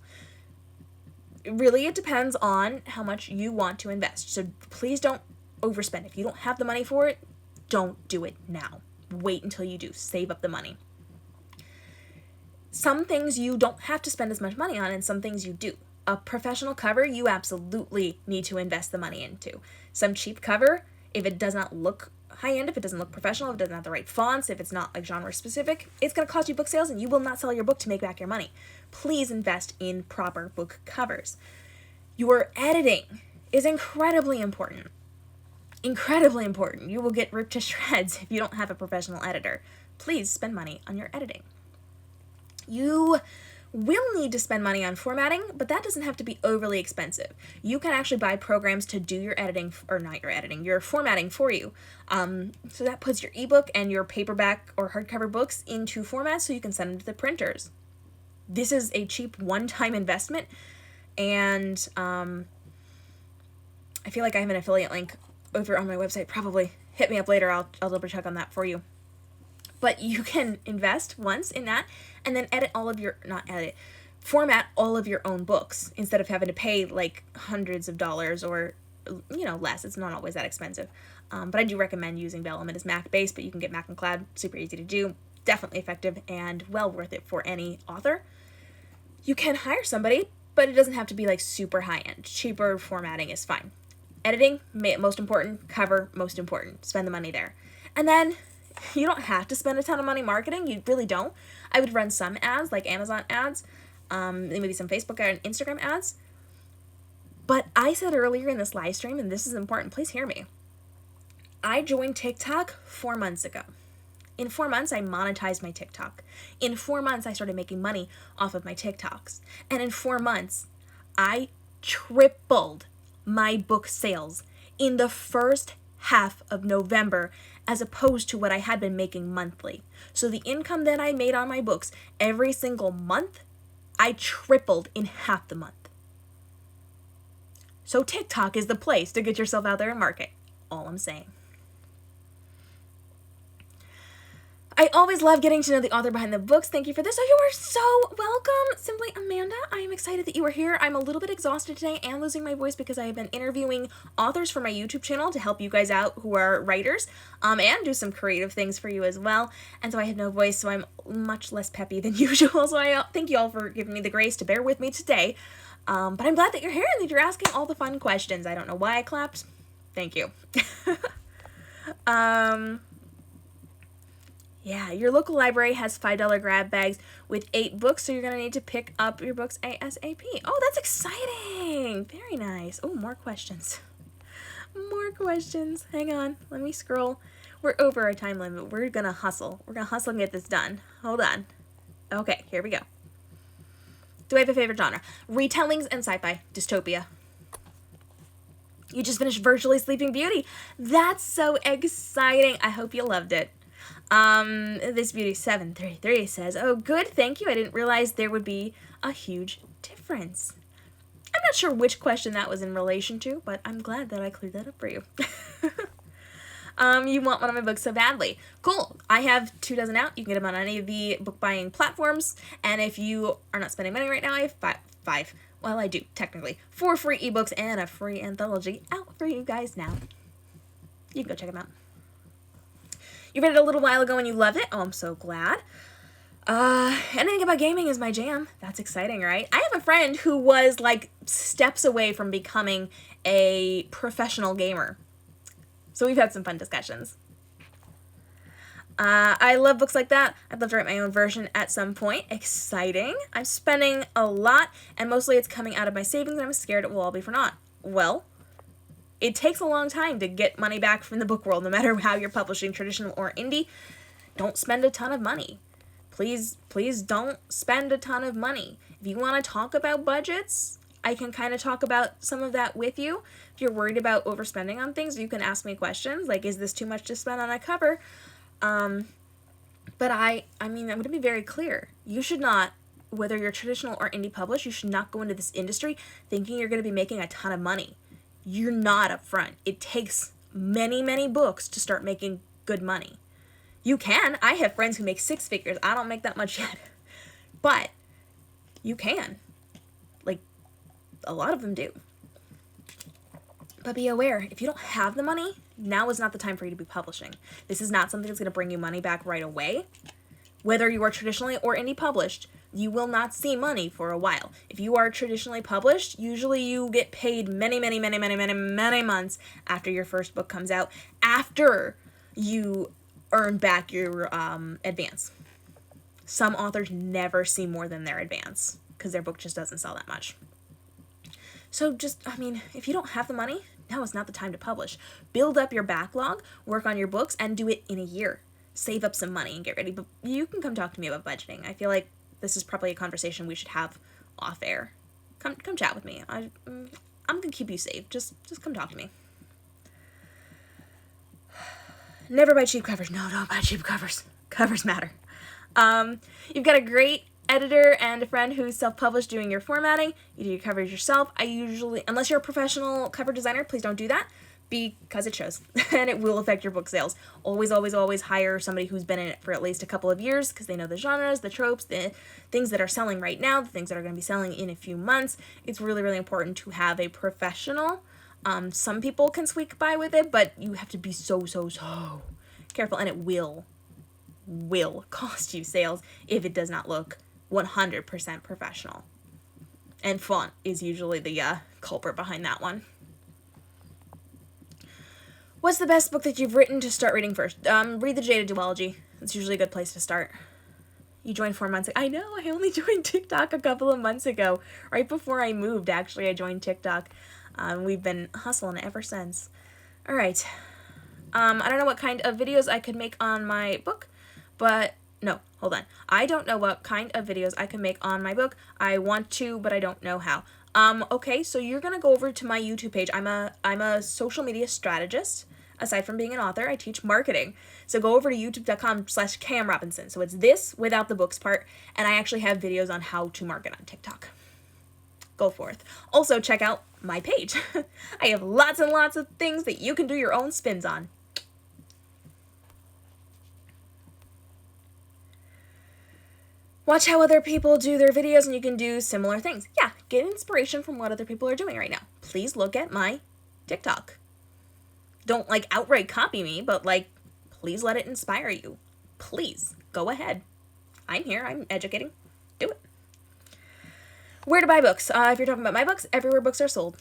Really, it depends on how much you want to invest. So please don't overspend. If you don't have the money for it, don't do it now. Wait until you do. Save up the money. Some things you don't have to spend as much money on, and some things you do. A professional cover, you absolutely need to invest the money into. Some cheap cover, if it does not look high-end, if it doesn't look professional, if it doesn't have the right fonts, if it's not like genre-specific, it's going to cost you book sales, and you will not sell your book to make back your money. Please invest in proper book covers. Your editing is incredibly important. Incredibly important. You will get ripped to shreds if you don't have a professional editor. Please spend money on your editing. You will need to spend money on formatting, but that doesn't have to be overly expensive. You can actually buy programs to do your editing, or not your editing, your formatting for you. So that puts your ebook and your paperback or hardcover books into format so you can send them to the printers. This is a cheap one-time investment, and I feel like I have an affiliate link over on my website. Probably hit me up later. I'll double check on that for you. But you can invest once in that and then format all of your own books instead of having to pay like hundreds of dollars or, less. It's not always that expensive. But I do recommend using Vellum. It is Mac-based, but you can get Mac and Cloud. Super easy to do. Definitely effective and well worth it for any author. You can hire somebody, but it doesn't have to be like super high-end. Cheaper formatting is fine. Editing, most important. Cover, most important. Spend the money there. And then you don't have to spend a ton of money marketing. You really don't. I would run some ads, like Amazon ads. maybe some Facebook and Instagram ads. But I said earlier in this live stream, and this is important, please hear me. I joined TikTok 4 months ago. In 4 months, I monetized my TikTok. In 4 months, I started making money off of my TikToks. And in 4 months, I tripled my book sales in the first half of November as opposed to what I had been making monthly. So the income that I made on my books every single month, I tripled in half the month. So TikTok is the place to get yourself out there and market. All I'm saying. I always love getting to know the author behind the books. Thank you for this. Oh, you are so welcome. Simply Amanda, I am excited that you are here. I'm a little bit exhausted today and losing my voice because I have been interviewing authors for my YouTube channel to help you guys out who are writers, and do some creative things for you as well. And so I have no voice, so I'm much less peppy than usual. So I thank you all for giving me the grace to bear with me today. But I'm glad that you're here and that you're asking all the fun questions. I don't know why I clapped. Thank you. Yeah, your local library has $5 grab bags with 8 books, so you're going to need to pick up your books ASAP. Oh, that's exciting. Very nice. Oh, more questions. More questions. Hang on. Let me scroll. We're over our time limit. We're going to hustle. We're going to hustle and get this done. Hold on. Okay, here we go. Do I have a favorite genre? Retellings and sci-fi. Dystopia. You just finished Virtually Sleeping Beauty. That's so exciting. I hope you loved it. This Beauty 733 says, oh, good, thank you. I didn't realize there would be a huge difference. I'm not sure which question that was in relation to, but I'm glad that I cleared that up for you. You want one of my books so badly. Cool. I have 2 dozen out. You can get them on any of the book buying platforms. And if you are not spending money right now, I have five. Well, I do, technically. 4 free ebooks and a free anthology out for you guys now. You can go check them out. You read it a little while ago and you loved it. Oh, I'm so glad. Anything about gaming is my jam. That's exciting, right? I have a friend who was like steps away from becoming a professional gamer. So we've had some fun discussions. I love books like that. I'd love to write my own version at some point. Exciting. I'm spending a lot and mostly it's coming out of my savings and I'm scared it will all be for naught. Well, it takes a long time to get money back from the book world, no matter how you're publishing, traditional or indie. Don't spend a ton of money. Please don't spend a ton of money. If you want to talk about budgets, I can kind of talk about some of that with you. If you're worried about overspending on things, you can ask me questions like, is this too much to spend on a cover? But I mean, I'm going to be very clear. You should not, whether you're traditional or indie published, you should not go into this industry thinking you're going to be making a ton of money. You're not up front. It takes many, many books to start making good money. You can. I have friends who make 6 figures. I don't make that much yet. But you can. Like, a lot of them do. But be aware, if you don't have the money, now is not the time for you to be publishing. This is not something that's going to bring you money back right away. Whether you are traditionally or indie published, you will not see money for a while. If you are traditionally published, usually you get paid many months after your first book comes out, after you earn back your advance. Some authors never see more than their advance because their book just doesn't sell that much. So just, I mean, if you don't have the money, now is not the time to publish. Build up your backlog, work on your books, and do it in a year. Save up some money and get ready. But you can come talk to me about budgeting. I feel like this is probably a conversation we should have off air. Come chat with me. I'm gonna keep you safe. Just come talk to me. Never buy cheap covers. No, don't buy cheap covers. Covers matter. You've got a great editor and a friend who's self-published doing your formatting. You do your covers yourself. I usually, unless you're a professional cover designer, please don't do that because it shows and it will affect your book sales. Always hire somebody who's been in it for at least a couple of years because they know the genres, the tropes, the things that are selling right now, the things that are going to be selling in a few months. It's really important to have a professional. Some people can squeak by with it, but you have to be so careful, and it will cost you sales if it does not look 100% professional. And font is usually the culprit behind that one. What's the best book that you've written to start reading first? Read The Jaded Duology. It's usually a good place to start. You joined 4 months ago. I know, I only joined TikTok a couple of months ago. Right before I moved, actually, I joined TikTok. We've been hustling ever since. All right. I don't know what kind of videos I could make on my book, but no, hold on. I don't know what kind of videos I can make on my book. I want to, but I don't know how. Okay, so you're gonna go over to my YouTube page. I'm a social media strategist. Aside from being an author, I teach marketing. So go over to youtube.com/KMRobinson. So it's this without the books part, and I actually have videos on how to market on TikTok. Go forth. Also, check out my page. I have lots and lots of things that you can do your own spins on. Watch how other people do their videos and you can do similar things. Yeah, get inspiration from what other people are doing right now. Please look at my TikTok. Don't, like, outright copy me, but, like, please let it inspire you. Please, go ahead. I'm here. I'm educating. Do it. Where to buy books? If you're talking about my books, everywhere books are sold.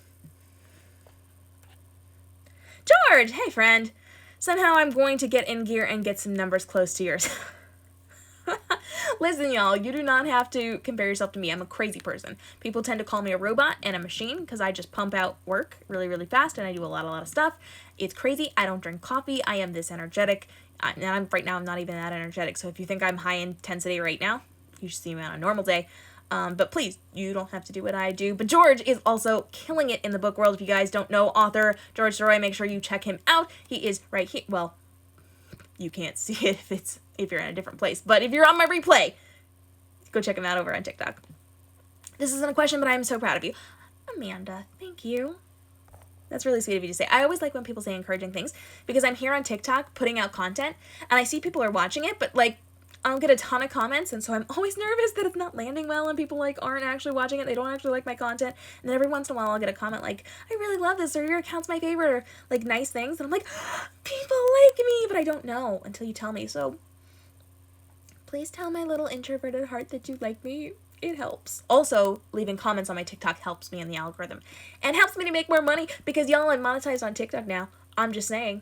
George! Hey, friend. Somehow I'm going to get in gear and get some numbers close to yours. Listen, y'all, you do not have to compare yourself to me. I'm a crazy person. People tend to call me a robot and a machine because I just pump out work really, really fast and I do a lot of stuff. It's crazy. I don't drink coffee. I am this energetic. And right now I'm not even that energetic. So if you think I'm high intensity right now, you should see me on a normal day. But please, you don't have to do what I do. But George is also killing it in the book world. If you guys don't know author George Soroy, make sure you check him out. He is right here. Well, you can't see it if you're in a different place. But if you're on my replay, go check him out over on TikTok. This isn't a question, but I'm so proud of you. Amanda, thank you. That's really sweet of you to say. I always like when people say encouraging things because I'm here on TikTok putting out content and I see people are watching it, but like I don't get a ton of comments, and so I'm always nervous that it's not landing well and people like aren't actually watching it. They don't actually like my content. And then every once in a while I'll get a comment like, I really love this, or your account's my favorite, or like nice things. And I'm like, people like me, but I don't know until you tell me. So please tell my little introverted heart that you like me. It helps. Also, leaving comments on my TikTok helps me in the algorithm and helps me to make more money because y'all, I'm monetized on TikTok now. I'm just saying,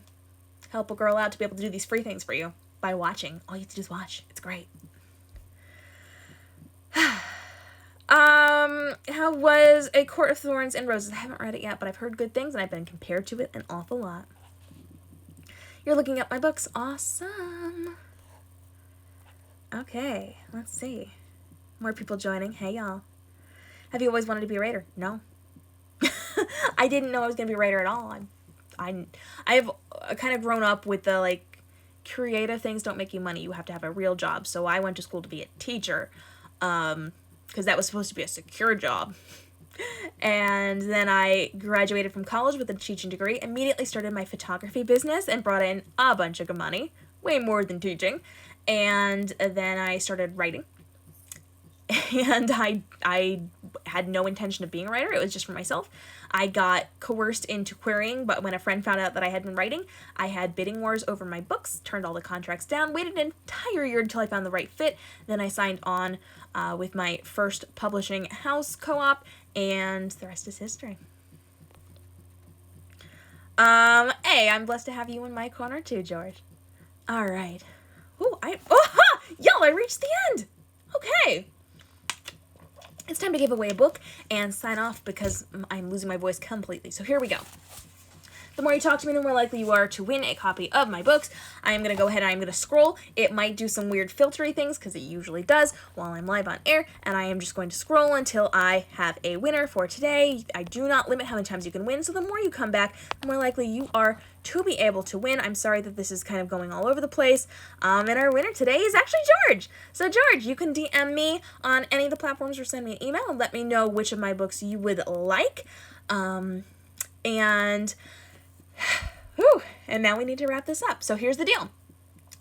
help a girl out to be able to do these free things for you by watching. All you have to do is watch. It's great. How was A Court of Thorns and Roses? I haven't read it yet, but I've heard good things and I've been compared to it an awful lot. You're looking up my books. Awesome. Okay, let's see. More people joining. Hey, y'all. Have you always wanted to be a writer? No. I didn't know I was going to be a writer at all. I've kind of grown up with the, like, creative things don't make you money. You have to have a real job. So I went to school to be a teacher because that was supposed to be a secure job. And then I graduated from college with a teaching degree, immediately started my photography business and brought in a bunch of money, way more than teaching. And then I started writing. And I had no intention of being a writer. It was just for myself. I got coerced into querying, but when a friend found out that I had been writing, I had bidding wars over my books, turned all the contracts down, waited an entire year until I found the right fit. Then I signed on with my first publishing house co-op, and the rest is history. Hey, I'm blessed to have you in my corner too, George. All right. Ooh, y'all, I reached the end. Okay. It's time to give away a book and sign off because I'm losing my voice completely. So here we go. The more you talk to me, the more likely you are to win a copy of my books. I am going to go ahead and I'm going to scroll. It might do some weird filtery things because it usually does while I'm live on air. And I am just going to scroll until I have a winner for today. I do not limit how many times you can win. So the more you come back, the more likely you are to be able to win. I'm sorry that this is kind of going all over the place. And our winner today is actually George. So George, you can DM me on any of the platforms or send me an email and let me know which of my books you would like. And now we need to wrap this up. So here's the deal.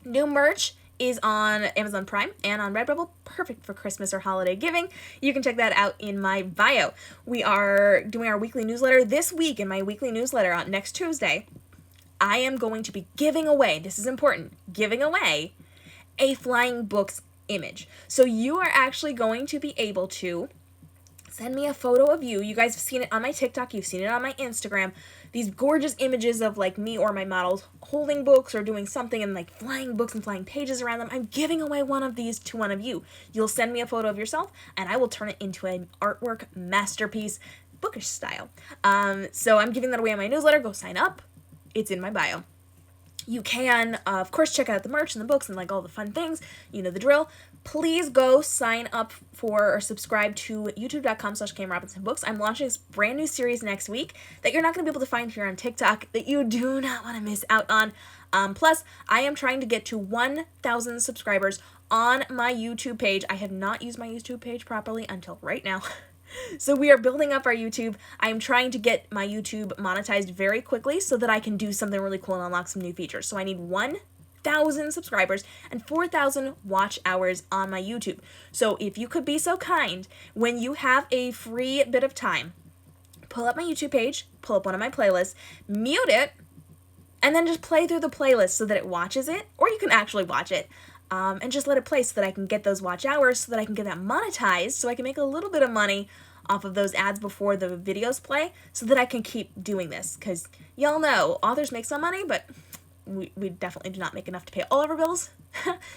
New merch is on Amazon Prime and on Redbubble, perfect for Christmas or holiday giving. You can check that out in my bio. We are doing our weekly newsletter this week. In my weekly newsletter on next Tuesday, I am going to be giving away, this is important, giving away a Flying Books image. So you are actually going to be able to Send me a photo of you. You guys have seen it on my TikTok. You've seen it on my Instagram. These gorgeous images of like me or my models holding books or doing something and like flying books and flying pages around them. I'm giving away one of these to one of you. You'll send me a photo of yourself and I will turn it into an artwork masterpiece, bookish style. So I'm giving that away in my newsletter. Go sign up. It's in my bio. You can, of course, check out the merch and the books and like all the fun things. You know the drill. Please go sign up for or subscribe to youtube.com/KMRobinsonBooks. I'm launching this brand new series next week that you're not going to be able to find here on TikTok that you do not want to miss out on. Plus, I am trying to get to 1,000 subscribers on my YouTube page. I have not used my YouTube page properly until right now. So we are building up our YouTube. I am trying to get my YouTube monetized very quickly so that I can do something really cool and unlock some new features. So I need 1,000 subscribers and 4,000 watch hours on my YouTube. So if you could be so kind, when you have a free bit of time, pull up my YouTube page, pull up one of my playlists, mute it, and then just play through the playlist so that it watches it, or you can actually watch it. And just let it play so that I can get those watch hours, so that I can get that monetized, so I can make a little bit of money off of those ads before the videos play, so that I can keep doing this. Because y'all know, authors make some money, but we definitely do not make enough to pay all of our bills.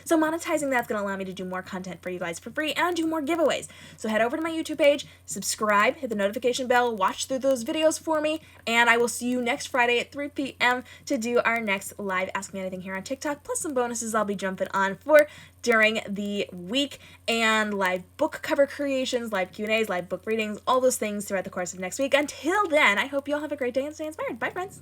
So monetizing that's going to allow me to do more content for you guys for free and do more giveaways. So head over to my YouTube page, subscribe, hit the notification bell, watch through those videos for me, and I will see you next Friday at 3 p.m. to do our next live Ask Me Anything here on TikTok, plus some bonuses I'll be jumping on for during the week, and live book cover creations, live Q&As, live book readings, all those things throughout the course of next week. Until then, I hope you all have a great day and stay inspired. Bye, friends.